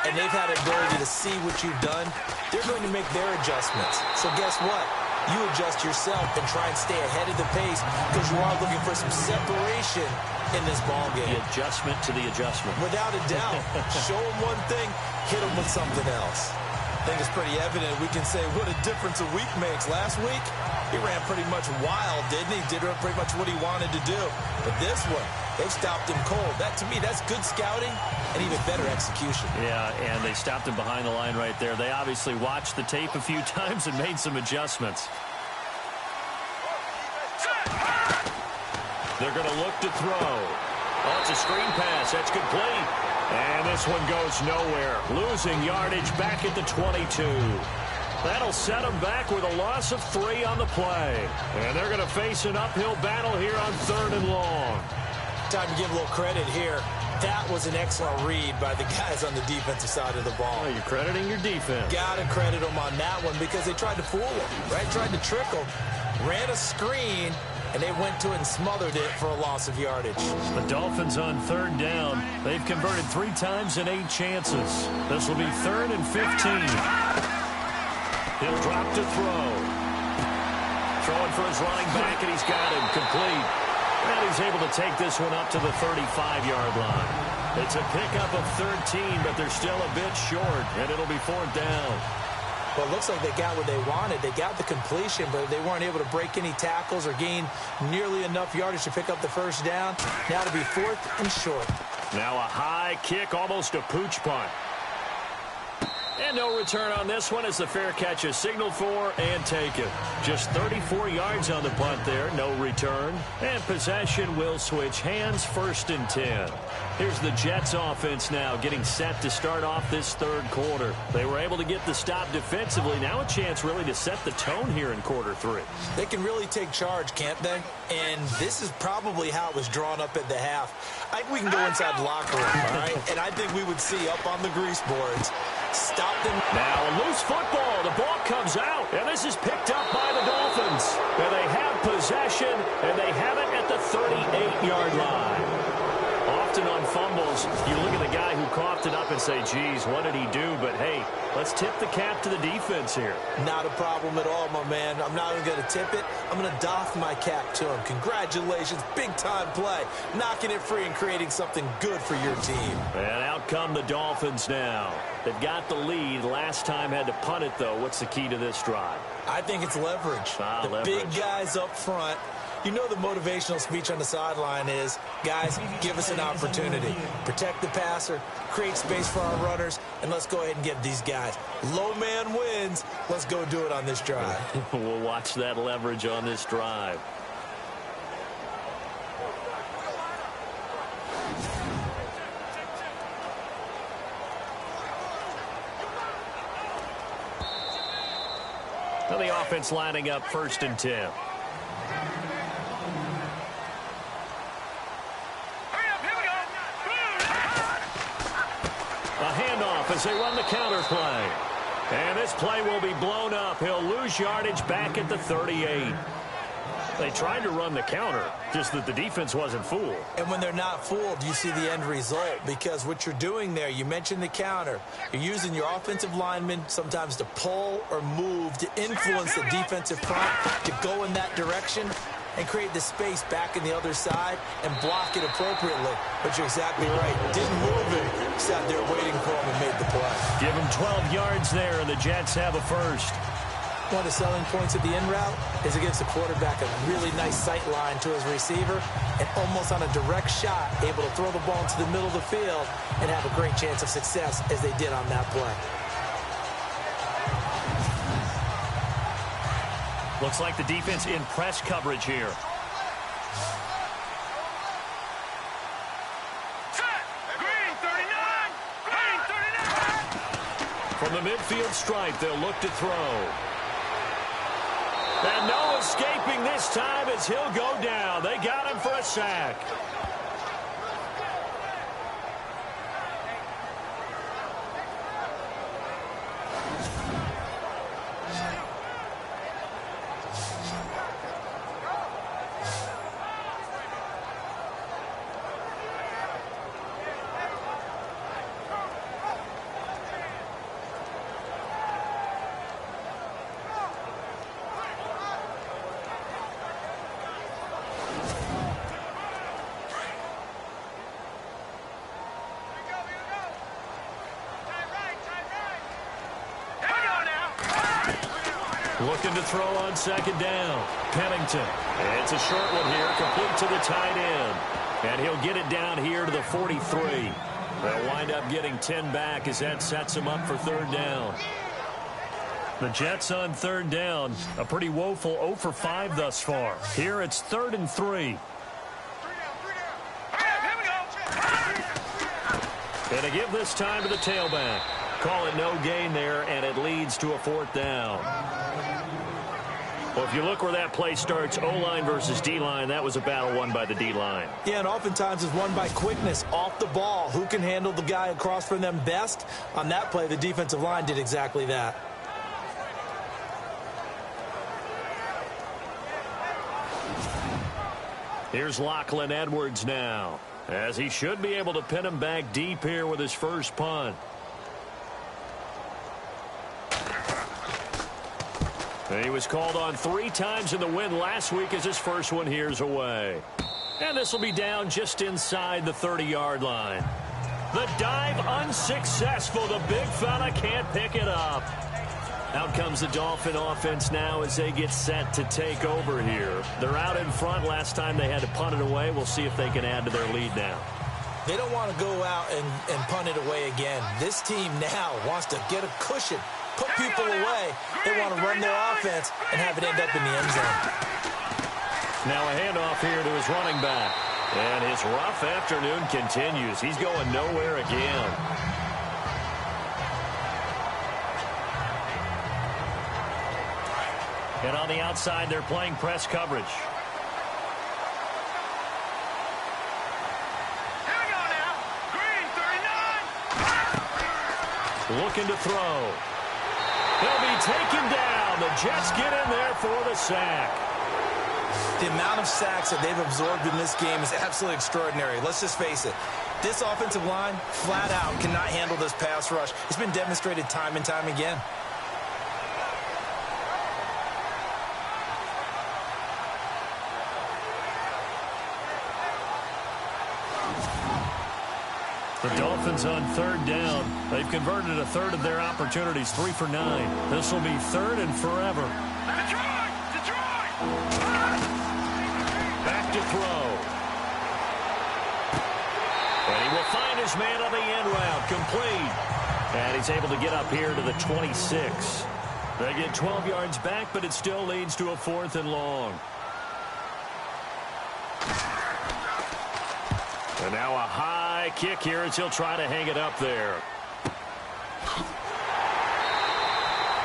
S3: and they've had the ability to see what you've done. They're going to make their adjustments. So guess what? You adjust yourself and try and stay ahead of the pace because you are looking for some separation in this ball game.
S2: The adjustment to the adjustment.
S3: Without a doubt. Show them one thing, hit them with something else. I think it's pretty evident. We can say what a difference a week makes. Last week, he ran pretty much wild, didn't he? Did pretty much what he wanted to do. But this one, they've stopped him cold. That, to me, that's good scouting and even better execution.
S2: Yeah, and they stopped him behind the line right there. They obviously watched the tape a few times and made some adjustments. They're going to look to throw. Oh, it's a screen pass. That's complete.
S4: And this one goes nowhere. Losing yardage back at the 22. That'll set them back with a loss of 3 on the play. And they're going to face an uphill battle here on 3rd and long.
S3: Time to give a little credit here. That was an excellent read by the guys on the defensive side of the ball.
S4: Oh, you're crediting your defense.
S3: Got to credit them on that one because they tried to fool them, right? Tried to trick them. Ran a screen, and they went to it and smothered it for a loss of yardage.
S4: The Dolphins on 3rd down. They've converted 3 times in 8 chances. This will be 3rd and 15. He'll drop to throw. Throwing for his running back, and he's got him complete. And he's able to take this one up to the 35-yard line. It's a pickup of 13, but they're still a bit short, and it'll be 4th down.
S3: Well, it looks like they got what they wanted. They got the completion, but they weren't able to break any tackles or gain nearly enough yardage to pick up the 1st down. Now to be 4th and short.
S4: Now a high kick, almost a pooch punt. And no return on this one as the fair catch is signaled for and taken. Just 34 yards on the punt there, no return. And possession will switch hands, 1st and 10. Here's the Jets offense now getting set to start off this 3rd quarter. They were able to get the stop defensively. Now a chance really to set the tone here in quarter 3.
S3: They can really take charge, can't they? And this is probably how it was drawn up at the half. I think we can go inside the locker room, all right? And I think we would see up on the grease boards, stop them.
S4: Now a loose football. The ball comes out, and this is picked up by the Dolphins. And they have possession, and they have it at the 38-yard line. Often on fumbles, you look at the guy who coughed it up and say, geez, what did he do? But, hey, let's tip the cap to the defense here.
S3: Not a problem at all, my man. I'm not even going to tip it. I'm going to doff my cap to him. Congratulations. Big-time play. Knocking it free and creating something good for your team.
S4: And out come the Dolphins now. They've got the lead. Last time had to punt it, though. What's the key to this drive?
S3: I think it's leverage.
S4: Leverage.
S3: Big guys up front. You know the motivational speech on the sideline is, guys, give us an opportunity. Protect the passer, create space for our runners, and let's go ahead and get these guys. Low man wins. Let's go do it on this drive.
S4: We'll watch that leverage on this drive. Now the offense lining up 1st and 10. As they run the counter play. And this play will be blown up. He'll lose yardage back at the 38. They tried to run the counter, just that the defense wasn't fooled.
S3: And when they're not fooled, you see the end result. Because what you're doing there, you mentioned the counter. You're using your offensive linemen sometimes to pull or move to influence the defensive front to go in that direction and create the space back in the other side and block it appropriately. But you're exactly right. Didn't move it. Sat there waiting for him and made the play.
S4: Give him 12 yards there, and the Jets have a 1st.
S3: One of the selling points of the in route is it gives the quarterback a really nice sight line to his receiver and almost on a direct shot able to throw the ball into the middle of the field and have a great chance of success as they did on that play.
S4: Looks like the defense in press coverage here.
S5: Green 39! Green 39!
S4: From the midfield stripe, they'll look to throw. And no escaping this time as he'll go down. They got him for a sack. Looking to throw on 2nd down. Pennington. It's a short one here, complete to the tight end. And he'll get it down here to the 43. They'll wind up getting 10 back as that sets them up for 3rd down. The Jets on 3rd down. A pretty woeful 0 for 5 thus far. Here it's 3rd and 3. And they give this time to the tailback. Call it no gain there, and it leads to a 4th down. Well, if you look where that play starts, O-line versus D-line, that was a battle won by the D-line.
S3: Yeah, and oftentimes it's won by quickness, off the ball. Who can handle the guy across from them best? On that play, the defensive line did exactly that.
S4: Here's Lachlan Edwards now, as he should be able to pin him back deep here with his first punt. And he was called on 3 times in the win last week as his first one here's away. And this will be down just inside the 30-yard line. The dive unsuccessful. The big fella can't pick it up. Out comes the Dolphin offense now as they get set to take over here. They're out in front. Last time they had to punt it away. We'll see if they can add to their lead now.
S3: They don't want to go out and punt it away again. This team now wants to get a cushion, put people away. They want to run their offense and have it end up in the end zone.
S4: Now a handoff here to his running back. And his rough afternoon continues. He's going nowhere again. And on the outside, they're playing press coverage.
S5: Here we go now. Green, 39.
S4: Looking to throw. He'll be taken down. The Jets get in there for the sack.
S3: The amount of sacks that they've absorbed in this game is absolutely extraordinary. Let's just face it. This offensive line, flat out, cannot handle this pass rush. It's been demonstrated time and time again.
S4: The Dolphins on 3rd down. They've converted a third of their opportunities, 3 for 9. This will be 3rd and forever.
S5: Detroit! Detroit!
S4: Back to throw. And he will find his man on the end route, complete. And he's able to get up here to the 26. They get 12 yards back, but it still leads to a 4th and long. And now a high kick here as he'll try to hang it up there.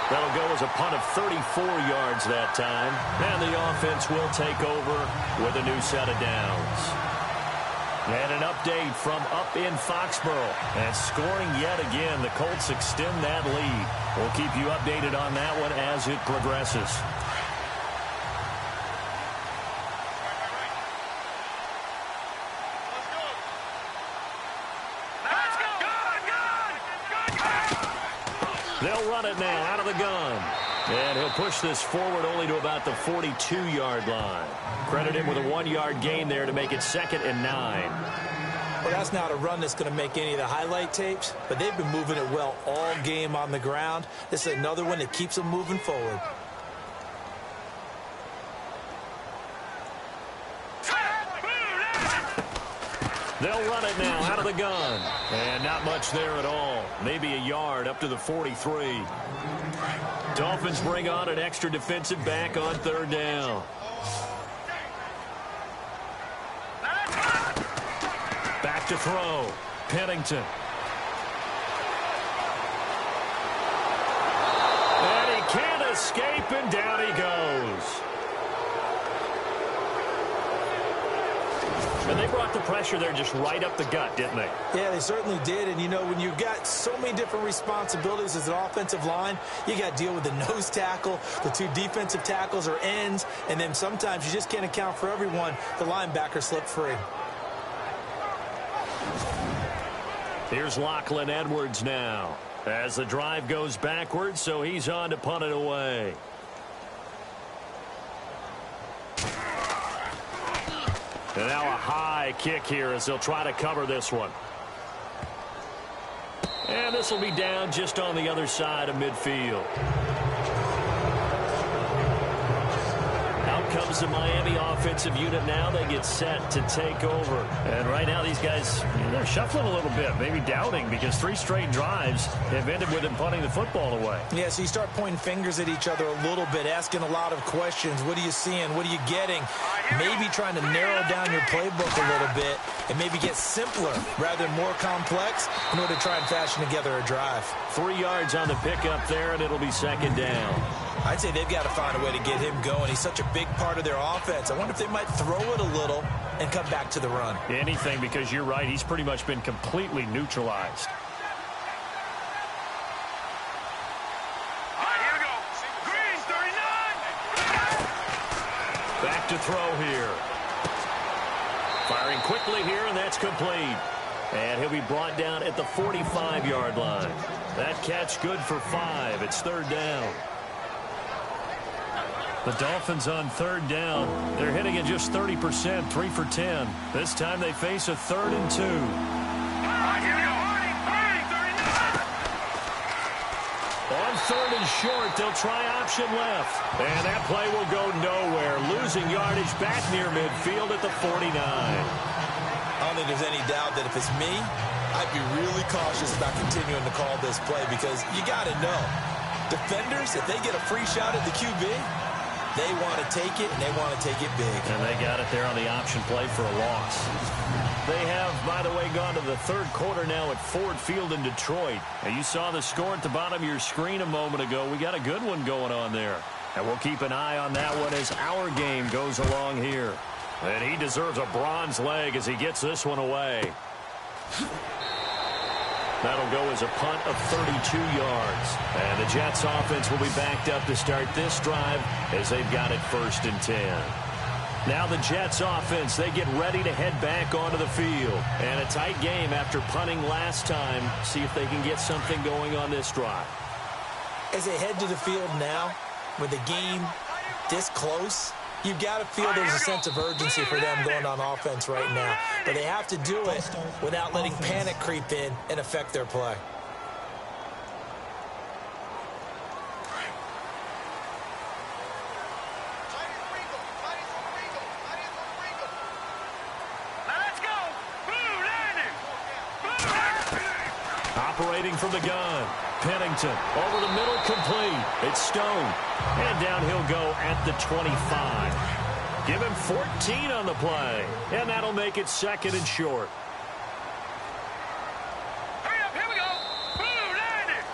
S4: That'll go as a punt of 34 yards that time. And the offense will take over with a new set of downs. And an update from up in Foxborough. And scoring yet again. The Colts extend that lead. We'll keep you updated on that one as it progresses. They'll run it now out of the gun. And he'll push this forward only to about the 42-yard line. Credit him with a 1-yard gain there to make it 2nd and 9.
S3: Well, that's not a run that's going to make any of the highlight tapes, but they've been moving it well all game on the ground. This is another one that keeps them moving forward.
S4: They'll run it now out of the gun. And not much there at all. Maybe a yard up to the 43. Dolphins bring on an extra defensive back on 3rd down. Back to throw. Pennington. And he can't escape, and down he goes. And they brought the pressure there just right up the gut, didn't they?
S3: Yeah, they certainly did. And, you know, when you've got so many different responsibilities as an offensive line, you got to deal with the nose tackle, the 2 defensive tackles or ends, and then sometimes you just can't account for everyone. The linebacker slipped free.
S4: Here's Lachlan Edwards now as the drive goes backwards, so he's on to punt it away. And now a high kick here as they'll try to cover this one. And this will be down just on the other side of midfield. Out comes is the Miami offensive unit now. They get set to take over. And right now these guys, they're shuffling a little bit, maybe doubting, because 3 straight drives have ended with them punting the football away.
S3: Yeah, so you start pointing fingers at each other a little bit, asking a lot of questions. What are you seeing? What are you getting? Maybe trying to narrow down your playbook a little bit and maybe get simpler rather than more complex in order to try and fashion together a drive.
S4: 3 yards on the pickup there, and it'll be second down.
S3: I'd say they've got to find a way to get him going. He's such a big part of their offense. I wonder if they might throw it a little and come back to the run.
S4: Anything, because you're right. He's pretty much been completely neutralized.
S5: All right, here we go. Green, 39.
S4: Back to throw here. Firing quickly here, and that's complete. And he'll be brought down at the 45-yard line. That catch good for 5. It's third down. The Dolphins on third down. They're hitting at just 30%, 3 for 10. This time they face a 3rd and 2.
S5: All right, here we go. Green, 39.
S4: On 3rd and short, they'll try option left. And that play will go nowhere. Losing yardage back near midfield at the 49.
S3: I don't think there's any doubt that if it's me, I'd be really cautious about continuing to call this play because you got to know, defenders, if they get a free shot at the QB, they want to take it, and they want to take it big.
S4: And they got it there on the option play for a loss. They have, by the way, gone to the 3rd quarter now at Ford Field in Detroit. And you saw the score at the bottom of your screen a moment ago. We got a good one going on there. And we'll keep an eye on that one as our game goes along here. And he deserves a bronze leg as he gets this one away. That'll go as a punt of 32 yards. And the Jets offense will be backed up to start this drive as they've got it 1st and 10. Now the Jets offense, they get ready to head back onto the field. And a tight game after punting last time. See if they can get something going on this drive.
S3: As they head to the field now, with the game this close, you've got to feel there's a sense of urgency for them going on offense right now. But they have to do it without letting panic creep in and affect their play.
S5: Let's go. Blue landing.
S4: Operating from the gun. Pennington over the middle, complete. It's Stone. And down he'll go at the 25. Give him 14 on the play. And that'll make it 2nd and short.
S5: Hurry up, here we go. Blue landing.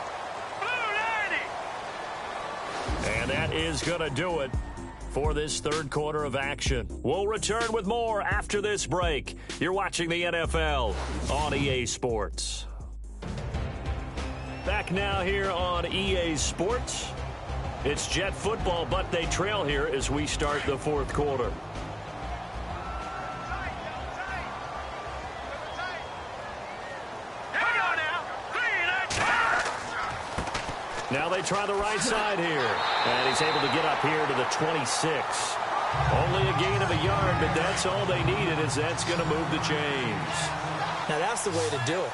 S4: And that is going to do it for this 3rd quarter of action. We'll return with more after this break. You're watching the NFL on EA Sports. Back now here on EA Sports. It's Jet football, but they trail here as we start the 4th quarter. Now they try the right side here. And he's able to get up here to the 26. Only a gain of a yard, but that's all they needed, as that's going to move the chains.
S3: Now that's the way to do it.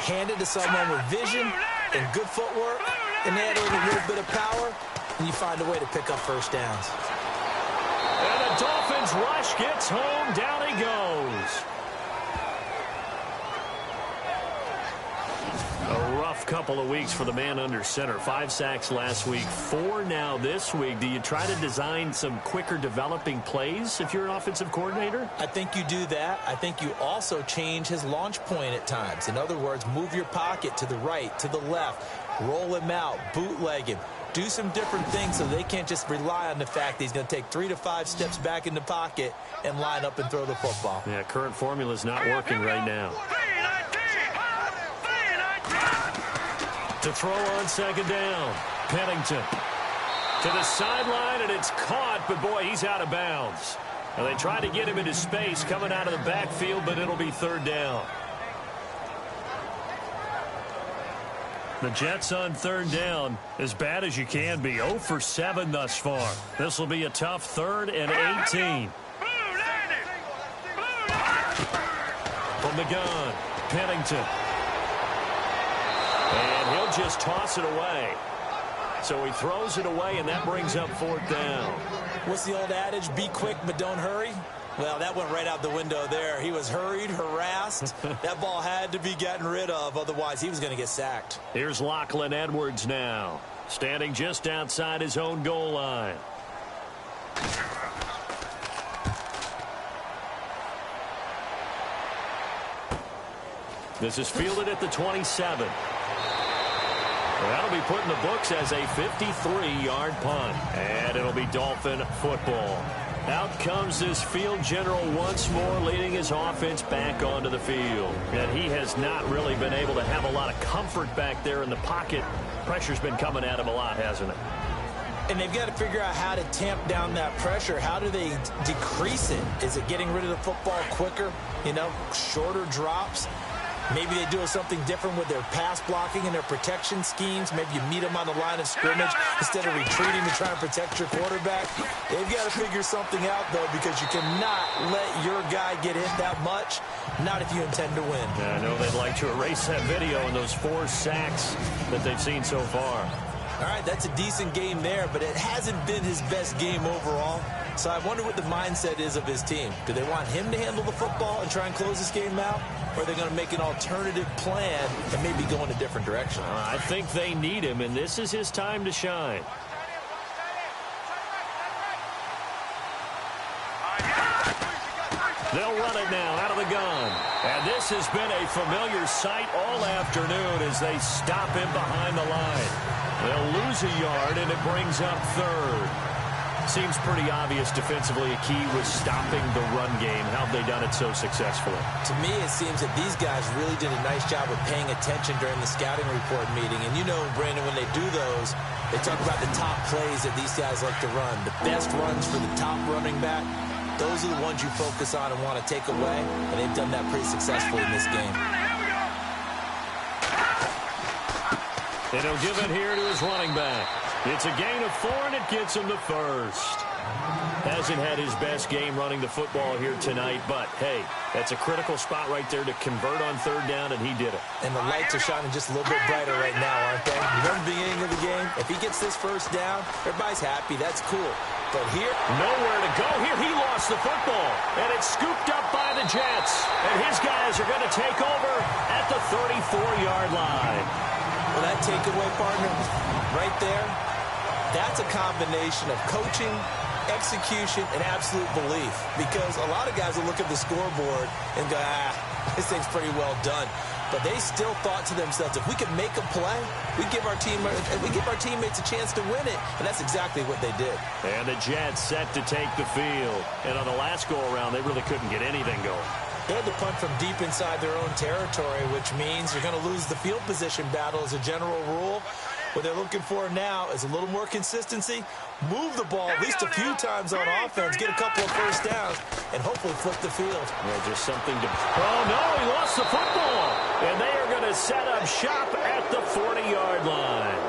S3: Hand it to someone with vision and good footwork, and add a little bit of power, and you find a way to pick up 1st downs.
S4: And the Dolphins rush gets home. Down he goes. A rough couple of weeks for the man under center. 5 sacks last week, 4 now this week. Do you try to design some quicker developing plays if you're an offensive coordinator?
S3: I think you do that. I think you also change his launch point at times. In other words, move your pocket to the right, to the left, roll him out, bootleg him. Do some different things so they can't just rely on the fact that he's going to take 3 to 5 steps back in the pocket and line up and throw the football.
S4: Yeah, current formula is not working right now. To throw on 2nd down. Pennington to the sideline, and it's caught, but boy, he's out of bounds. Now they try to get him into space coming out of the backfield, but it'll be 3rd down. The Jets on 3rd down, as bad as you can be. 0 for 7 thus far. This will be a tough 3rd and 18. From the gun, Pennington. And he'll just toss it away. So he throws it away, and that brings up 4th down.
S3: What's the old adage? Be quick, but don't hurry. Well, that went right out the window there. He was hurried, harassed. That ball had to be gotten rid of. Otherwise, he was going to get sacked.
S4: Here's Lachlan Edwards now, standing just outside his own goal line. This is fielded at the 27. That'll be put in the books as a 53-yard punt. And it'll be Dolphin football. Out comes this field general once more, leading his offense back onto the field. And he has not really been able to have a lot of comfort back there in the pocket. Pressure's been coming at him a lot, hasn't it?
S3: And they've got to figure out how to tamp down that pressure. How do they decrease it? Is it getting rid of the football quicker? You know, shorter drops? Maybe they do something different with their pass blocking and their protection schemes. Maybe you meet them on the line of scrimmage instead of retreating to try and protect your quarterback. They've got to figure something out, though, because you cannot let your guy get hit that much, not if you intend to win.
S4: Yeah, I know they'd like to erase that video and those 4 sacks that they've seen so far.
S3: All right, that's a decent game there, but it hasn't been his best game overall. So I wonder what the mindset is of his team. Do they want him to handle the football and try and close this game out? Or are they going to make an alternative plan and maybe go in a different direction?
S4: I think they need him, and this is his time to shine. They'll run it now out of the gun. And this has been a familiar sight all afternoon as they stop him behind the line. They'll lose a yard, and it brings up 3rd. Seems pretty obvious defensively a key was stopping the run game. How have they done it so successfully?
S3: To me, it seems that these guys really did a nice job of paying attention during the scouting report meeting. And you know, Brandon, when they do those, they talk about the top plays that these guys like to run. The best runs for the top running back. Those are the ones you focus on and want to take away. And they've done that pretty successfully in this game.
S4: And he'll give it here to his running back. It's a gain of 4, and it gets him to 1st. Hasn't had his best game running the football here tonight, but, hey, that's a critical spot right there to convert on 3rd down, and he did it.
S3: And the lights are shining just a little bit brighter right now, aren't they? Remember the beginning of the game? If he gets this 1st down, everybody's happy. That's cool. But here,
S4: nowhere to go. Here he lost the football, and it's scooped up by the Jets. And his guys are going to take over at the 34-yard line.
S3: Well, that takeaway, partner, right there, that's a combination of coaching, execution, and absolute belief. Because a lot of guys will look at the scoreboard and go, this thing's pretty well done. But they still thought to themselves, if we could make a play, we give our teammates a chance to win it. And that's exactly what they did.
S4: And the Jets set to take the field. And on the last go-around, they really couldn't get anything going.
S3: They had to punt from deep inside their own territory, which means you're going to lose the field position battle as a general rule. What they're looking for now is a little more consistency, move the ball at least a few times on offense, get a couple of 1st downs, and hopefully flip the field.
S4: Yeah, just something to... Oh, no, he lost the football. And they are going to set up shop at the 40-yard line.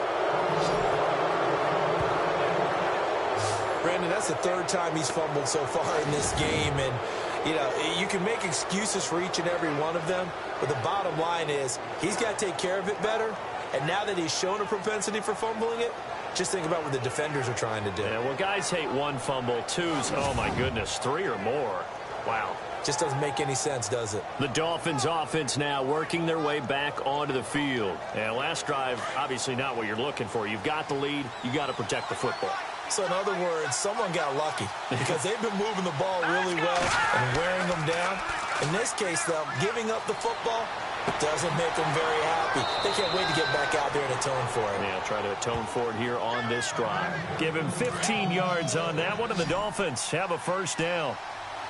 S3: Brandon, that's the 3rd time he's fumbled so far in this game, and you know, you can make excuses for each and every one of them, but the bottom line is he's got to take care of it better. And now that he's shown a propensity for fumbling it, just think about what the defenders are trying to do.
S4: Yeah, well, guys hate 1 fumble, 2's, oh, my goodness, 3 or more. Wow.
S3: Just doesn't make any sense, does it?
S4: The Dolphins offense now working their way back onto the field. And last drive, obviously not what you're looking for. You've got the lead. You've got to protect the football.
S3: So, in other words, someone got lucky because they've been moving the ball really well and wearing them down. In this case, though, giving up the football, it doesn't make them very happy. They can't wait to get back out there and atone for it.
S4: Yeah, try to atone for it here on this drive. Give him 15 yards on that one, and the Dolphins have a 1st down.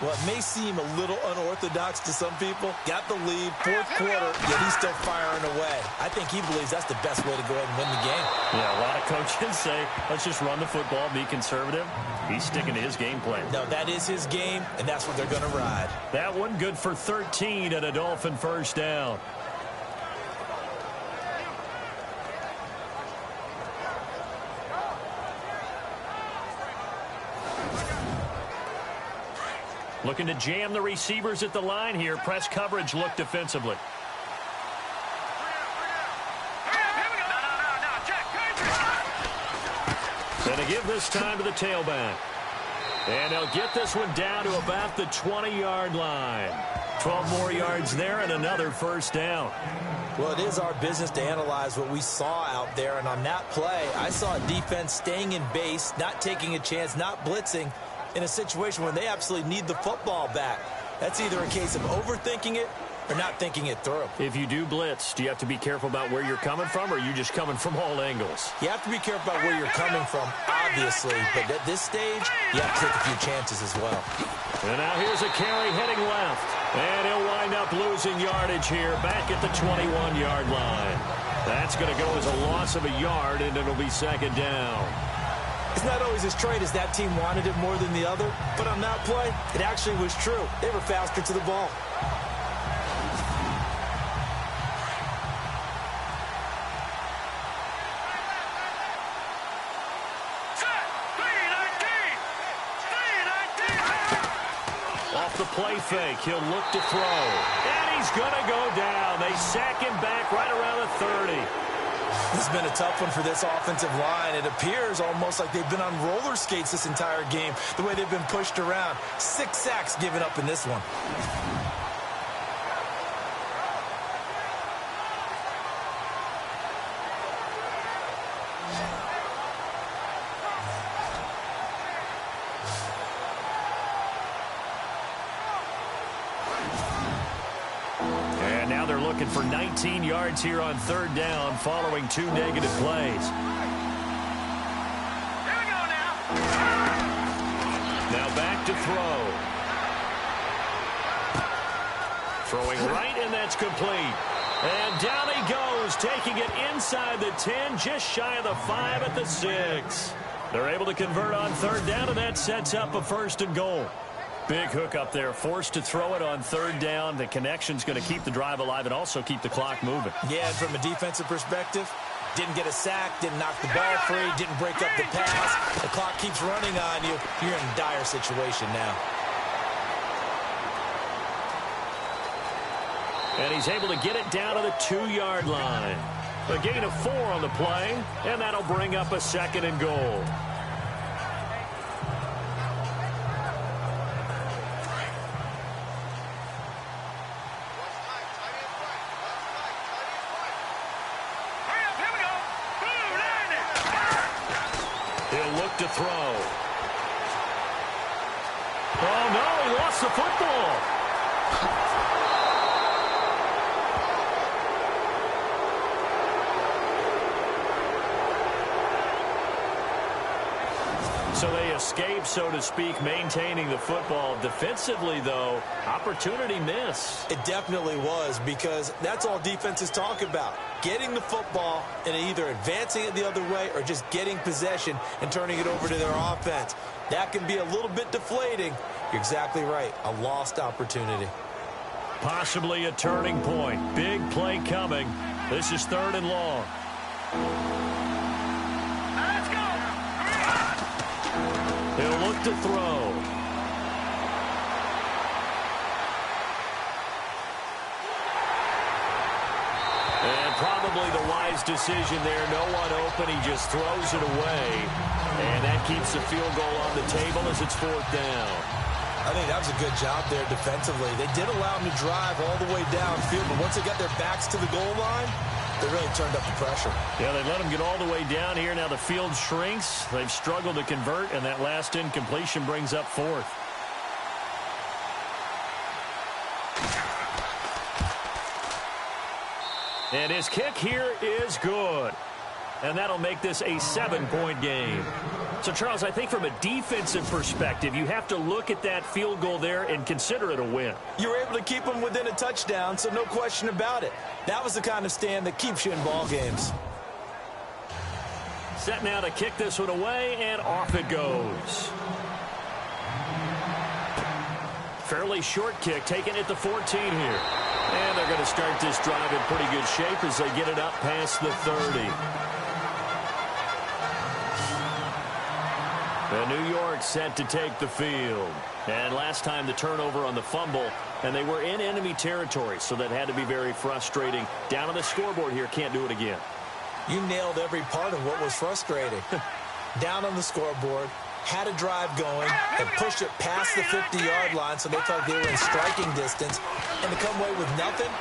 S3: Well, it may seem a little unorthodox to some people. Got the lead, 4th quarter, yet he's still firing away. I think he believes that's the best way to go ahead and win the game.
S4: Yeah, a lot of coaches say, let's just run the football, be conservative. He's sticking to his game plan.
S3: No, that is his game, and that's what they're going to ride.
S4: That one good for 13 and a Dolphin 1st down. Looking to jam the receivers at the line here. Press coverage look defensively. And to give this time to the tailback. And they'll get this one down to about the 20-yard line. 12 more yards there and another first down.
S3: Well, it is our business to analyze what we saw out there. And on that play, I saw a defense staying in base, not taking a chance, not blitzing in a situation where they absolutely need the football back. That's either a case of overthinking it or not thinking it through.
S4: If you do blitz, do you have to be careful about where you're coming from, or are you just coming from all angles?
S3: You have to be careful about where you're coming from, obviously. But at this stage, you have to take a few chances as well.
S4: And now here's a carry heading left. And he'll wind up losing yardage here back at the 21-yard line. That's going to go as a loss of a yard, and it'll be second down.
S3: It's not always as straight as that team wanted it more than the other. But on that play, it actually was true. They were faster to the ball.
S4: The play fake. He'll look to throw. And he's going to go down. They sack him back right around the 30.
S3: This has been a tough one for this offensive line. It appears almost like they've been on roller skates this entire game, the way they've been pushed around. 6 sacks given up in this one.
S4: Looking for 19 yards here on third down following 2 negative plays.
S5: Here we go now.
S4: Now back to throw. Throwing right, and that's complete. And down he goes, taking it inside the 10, just shy of the 5 at the 6. They're able to convert on third down, and that sets up a first and goal. Big hook up there, forced to throw it on third down. The connection's going to keep the drive alive and also keep the clock moving.
S3: Yeah, and from a defensive perspective, didn't get a sack, didn't knock the ball free, didn't break up the pass. The clock keeps running on you. You're in a dire situation now.
S4: And he's able to get it down to the 2-yard line. A gain of 4 on the play, and that'll bring up a second and goal. To throw. Oh, no, he lost the football. So they escape, so to speak, maintaining the football. Defensively, though, opportunity miss.
S3: It definitely was, because that's all defenses talk about. Getting the football and either advancing it the other way or just getting possession and turning it over to their offense. That can be a little bit deflating. You're exactly right. A lost opportunity.
S4: Possibly a turning point. Big play coming. This is third and long.
S5: Let's go.
S4: He'll look to throw. And probably the wise decision there. No one open. He just throws it away. And that keeps the field goal on the table as it's fourth down.
S3: I think that was a good job there defensively. They did allow them to drive all the way downfield, but once they got their backs to the goal line, they really turned up the pressure.
S4: Yeah, they let them get all the way down here. Now the field shrinks. They've struggled to convert, and that last incompletion brings up fourth. And his kick here is good. And that'll make this a 7-point game. So, Charles, I think from a defensive perspective, you have to look at that field goal there and consider it a win.
S3: You were able to keep them within a touchdown, so no question about it. That was the kind of stand that keeps you in ball games.
S4: Set now to kick this one away, and off it goes. Fairly short kick, taken at the 14 here. And they're going to start this drive in pretty good shape as they get it up past the 30. And New York set to take the field. And last time the turnover on the fumble, and they were in enemy territory, so that had to be very frustrating. Down on the scoreboard here, can't do it again.
S3: You nailed every part of what was frustrating. down on the scoreboard, had a drive going, and pushed it past the 50-yard line so they felt they were in striking distance, and to come away with nothing,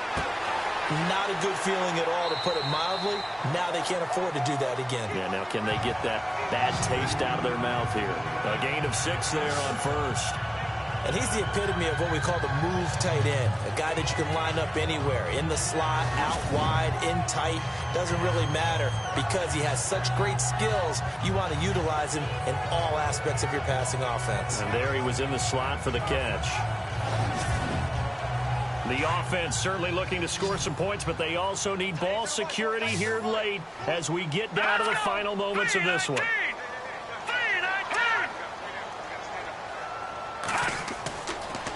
S3: not a good feeling at all, to put it mildly. Now they can't afford to do that again.
S4: Yeah, now can they get that bad taste out of their mouth here? A gain of 6 there on first.
S3: And he's the epitome of what we call the move tight end, a guy that you can line up anywhere, in the slot, out wide, in tight, doesn't really matter because he has such great skills. You want to utilize him in all aspects of your passing offense.
S4: And there he was in the slot for the catch. The offense certainly looking to score some points, but they also need ball security here late as we get down to the final moments of this one.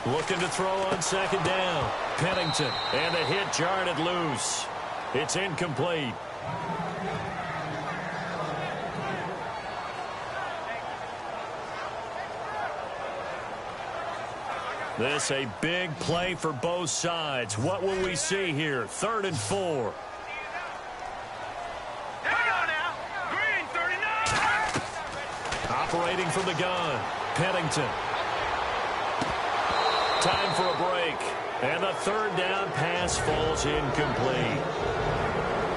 S4: Looking to throw on second down. Pennington, and the hit jarred it loose. It's incomplete. This a big play for both sides. What will we see here? 3rd and 4. Operating from the gun. Pennington. Time for a break. And the 3rd down pass falls incomplete.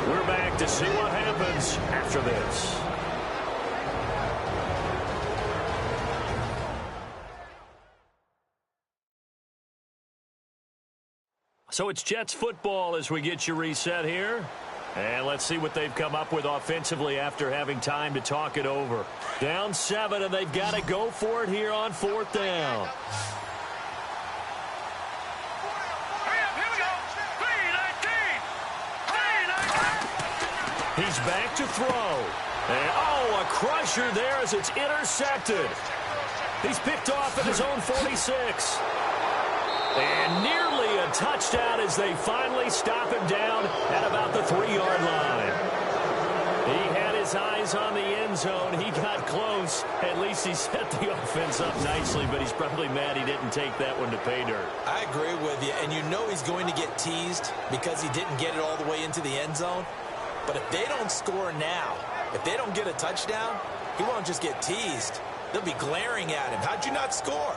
S4: We're back to see what happens after this. So it's Jets football as we get you reset here. And let's see what they've come up with offensively after having time to talk it over. Down 7, and they've got to go for it here on 4th down. He's back to throw. And, oh, a crusher there as it's intercepted. He's picked off at his own 46. And nearly a touchdown as they finally stop him down at about the 3-yard line. He had his eyes on the end zone. He got close. At least he set the offense up nicely, but he's probably mad he didn't take that one to pay dirt.
S3: I agree with you, and you know he's going to get teased because he didn't get it all the way into the end zone. But if they don't score now, if they don't get a touchdown, he won't just get teased. They'll be glaring at him. How'd you not score?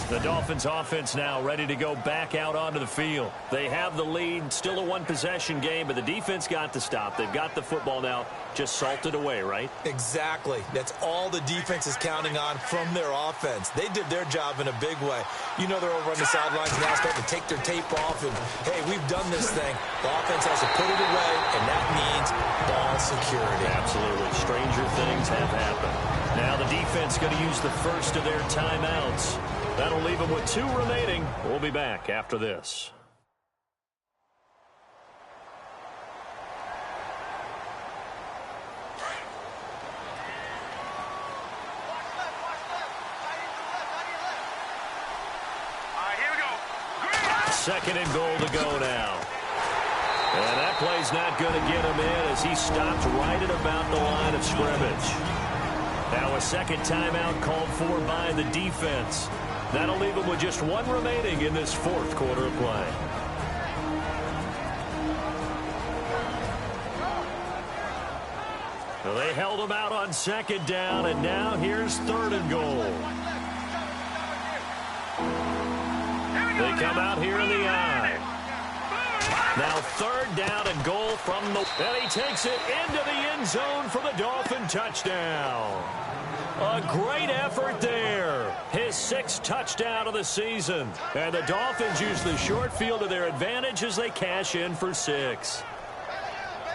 S4: The Dolphins offense now ready to go back out onto the field. They have the lead, still a one-possession game, but the defense got to stop. They've got the football now, just salted away, right?
S3: Exactly. That's all the defense is counting on from their offense. They did their job in a big way. You know they're over on the sidelines now starting to take their tape off and, hey, we've done this thing. The offense has to put it away, and that means ball security.
S4: Absolutely. Stranger things have happened. Now the defense going to use the first of their timeouts. That'll leave them with 2 remaining. We'll be back after this. Second and goal to go now. And that play's not going to get him in as he stopped right at about the line of scrimmage. Now a second timeout called for by the defense. That'll leave them with just 1 remaining in this 4th quarter of play. Well, they held him out on second down, and now here's 3rd and goal. They come out here in the eye. Now 3rd down and goal from the... And he takes it into the end zone for the Dolphin touchdown. A great effort there. His 6th touchdown of the season. And the Dolphins use the short field to their advantage as they cash in for 6.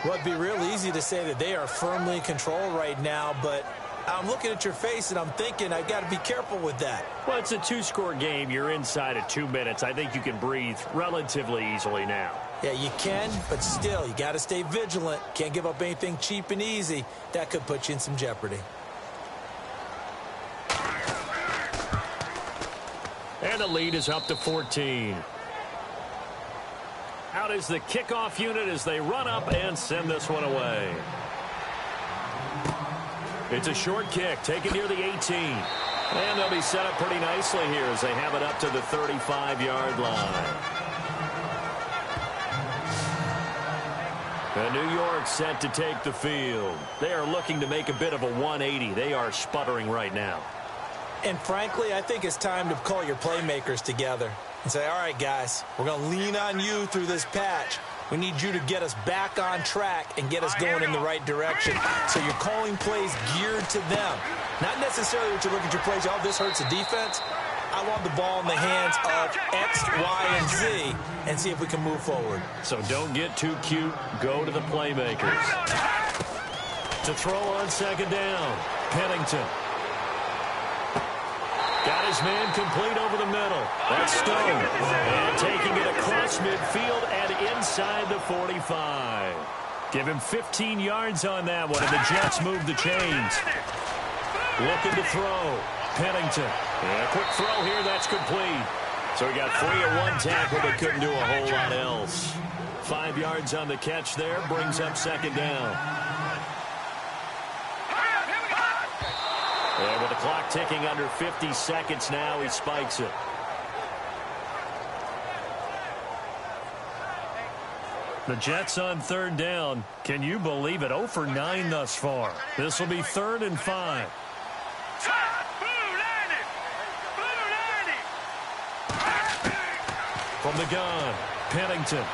S3: Well, it'd be real easy to say that they are firmly in control right now, but I'm looking at your face and I'm thinking I've got to be careful with that.
S4: Well, it's a 2-score game. You're inside of 2 minutes. I think you can breathe relatively easily now.
S3: Yeah, you can, but still, you got to stay vigilant. Can't give up anything cheap and easy. That could put you in some jeopardy.
S4: And the lead is up to 14. Out is the kickoff unit as they run up and send this one away. It's a short kick taken near the 18. And they'll be set up pretty nicely here as they have it up to the 35-yard line. And New York set to take the field. They are looking to make a bit of a 180. They are sputtering right now.
S3: And frankly, I think it's time to call your playmakers together and say, all right, guys, we're going to lean on you through this patch. We need you to get us back on track and get us going in the right direction. So you're calling plays geared to them. Not necessarily what you look at your plays, oh, this hurts the defense. I want the ball in the hands of X, Y, and Z and see if we can move forward.
S4: So don't get too cute. Go to the playmakers. To throw on second down, Pennington. Got his man complete over the middle. That's Stone. And taking it across midfield and inside the 45. Give him 15 yards on that one, and the Jets move the chains. Looking to throw. Pennington. And a quick throw here. That's complete. So he got 3 at one tackle, but couldn't do a whole lot else. 5 yards on the catch there. Brings up second down. And with the clock ticking under 50 seconds now, he spikes it. The Jets on third down. Can you believe it? 0 for 9 thus far. This will be 3rd and 5. From the gun, Pennington.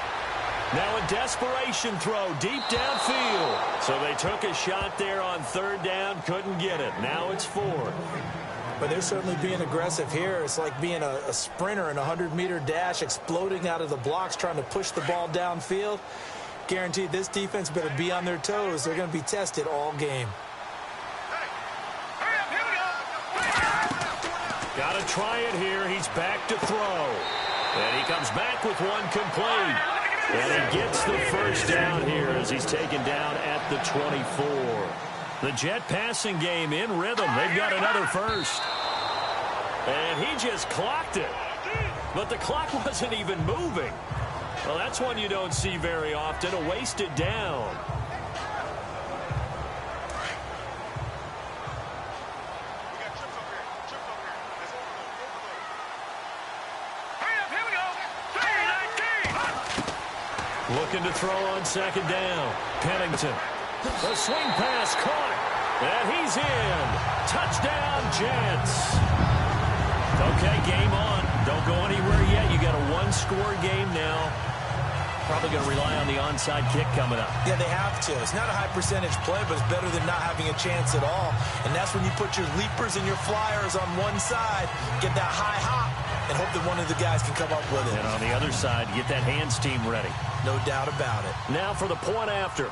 S4: Now a desperation throw deep downfield. So they took a shot there on third down, couldn't get it. Now it's 4th.
S3: But they're certainly being aggressive here. It's like being a sprinter in a 100-meter dash, exploding out of the blocks, trying to push the ball downfield. Guaranteed this defense better be on their toes. They're going to be tested all game.
S4: Got to try it here. He's back to throw. And he comes back with one complete. And he gets the first down here as he's taken down at the 24. The Jet passing game in rhythm. They've got another first. And he just clocked it. But the clock wasn't even moving. Well, that's one you don't see very often, a wasted down. Looking to throw on second down. Pennington. The swing pass caught. And he's in. Touchdown, Jets. Okay, game on. Don't go anywhere yet. You got a one-score game now. Probably going to rely on the onside kick coming up.
S3: Yeah, they have to. It's not a high-percentage play, but it's better than not having a chance at all. And that's when you put your leapers and your flyers on one side, get that high hop, and hope that one of the guys can come up with it.
S4: And on the other side, get that hands team ready.
S3: No doubt about it.
S4: Now for the point after.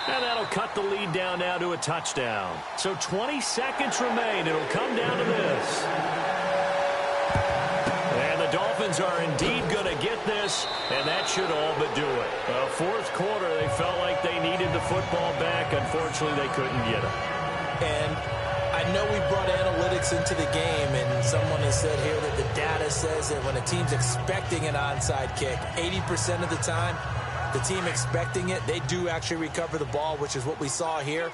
S4: And that'll cut the lead down now to a touchdown. So 20 seconds remain. It'll come down to this. And the Dolphins are indeed going to get this, and that should all but do it. Fourth quarter, they felt like they needed the football back. Unfortunately, they couldn't get it.
S3: And I know we brought analytics into the game, and someone has said here that the data says that when a team's expecting an onside kick, 80% of the time, the team expecting it, they do actually recover the ball, which is what we saw here.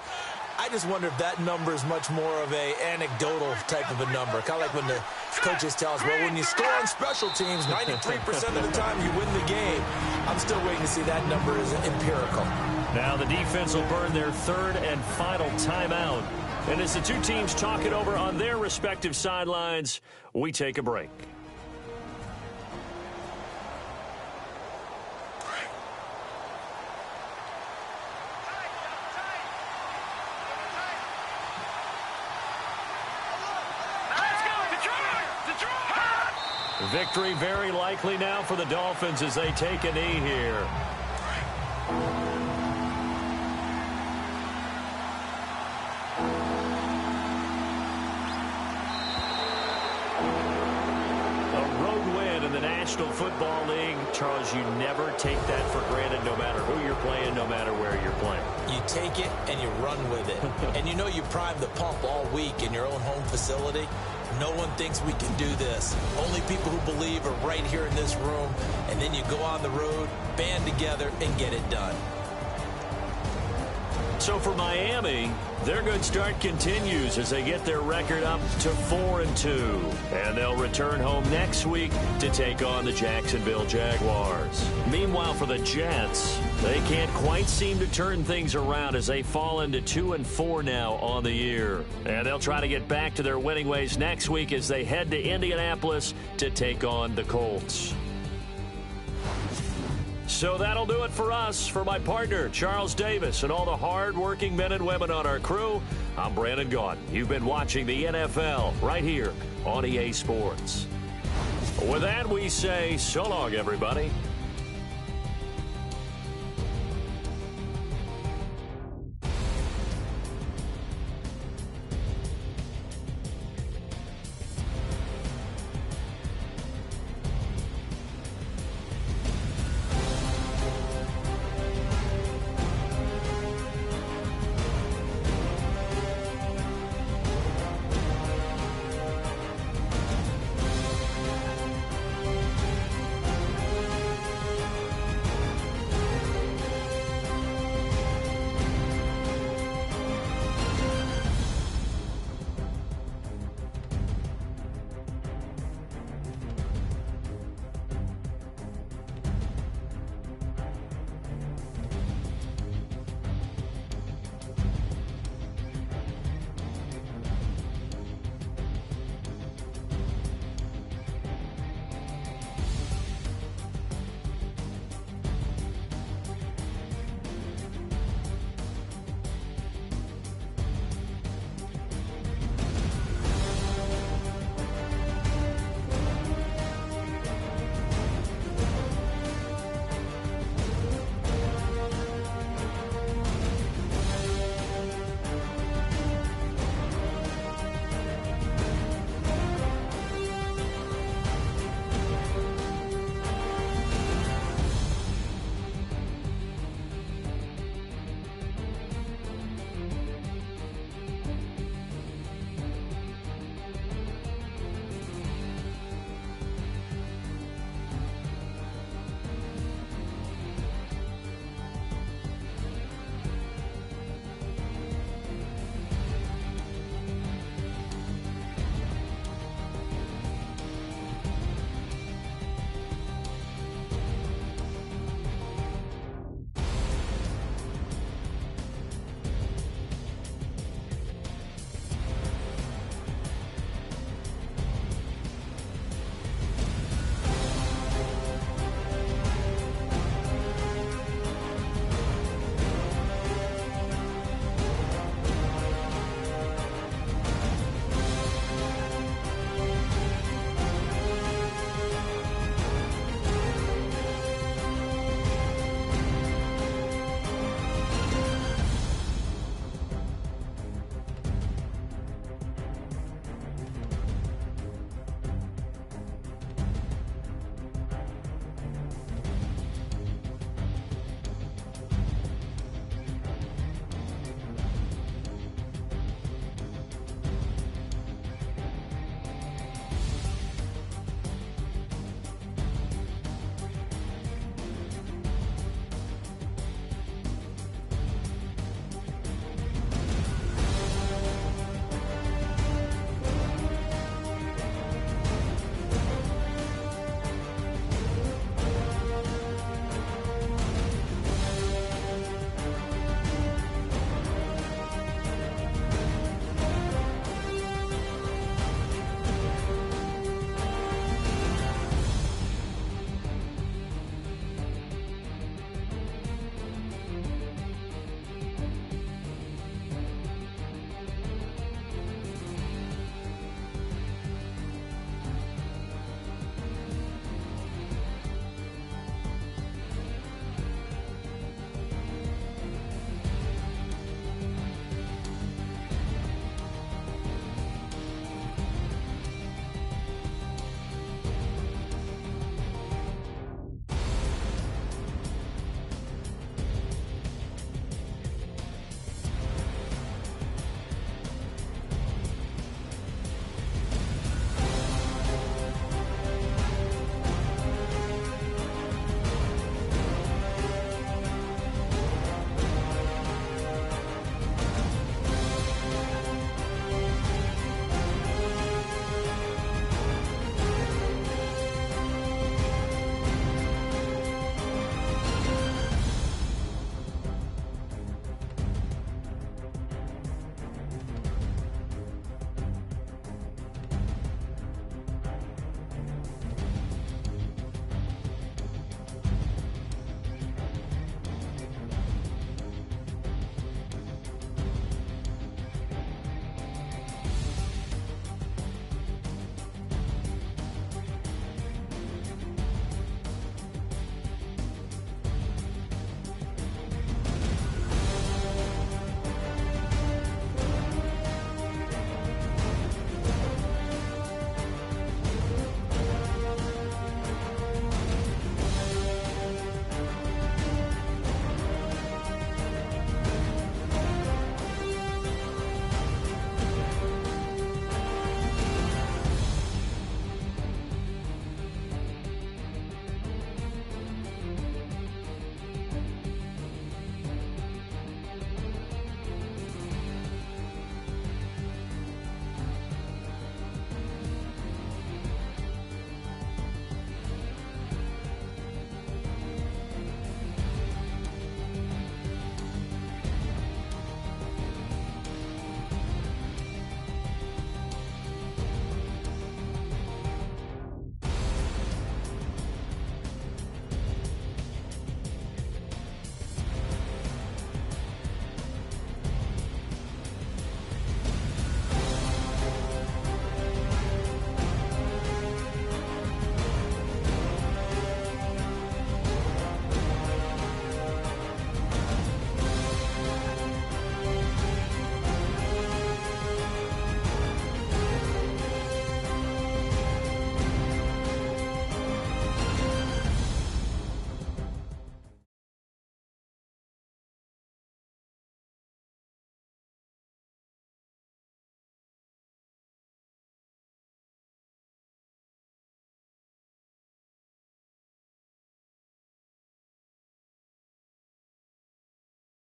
S3: I just wonder if that number is much more of a anecdotal type of a number. Kind of like when the coaches tell us, well, when you score on special teams, 93% of the time you win the game. I'm still waiting to see that number is empirical.
S4: Now the defense will burn their third and final timeout. And as the two teams talk it over on their respective sidelines, we take a break. Victory very likely now for the Dolphins as they take a knee here. A road win in the National Football League. Charles, you never take that for granted no matter who you're playing, no matter where you're playing.
S3: You take it and you run with it. And you know you prime the pump all week in your own home facility. No one thinks we can do this. Only people who believe are right here in this room. And then you go on the road, band together, and get it done.
S4: So for Miami, their good start continues as they get their record up to 4-2. And they'll return home next week to take on the Jacksonville Jaguars. Meanwhile, for the Jets, they can't quite seem to turn things around as they fall into 2-4 now on the year. And they'll try to get back to their winning ways next week as they head to Indianapolis to take on the Colts. So that'll do it for us. For my partner, Charles Davis, and all the hard-working men and women on our crew, I'm Brandon Gaudin. You've been watching the NFL right here on EA Sports. With that, we say so long, everybody.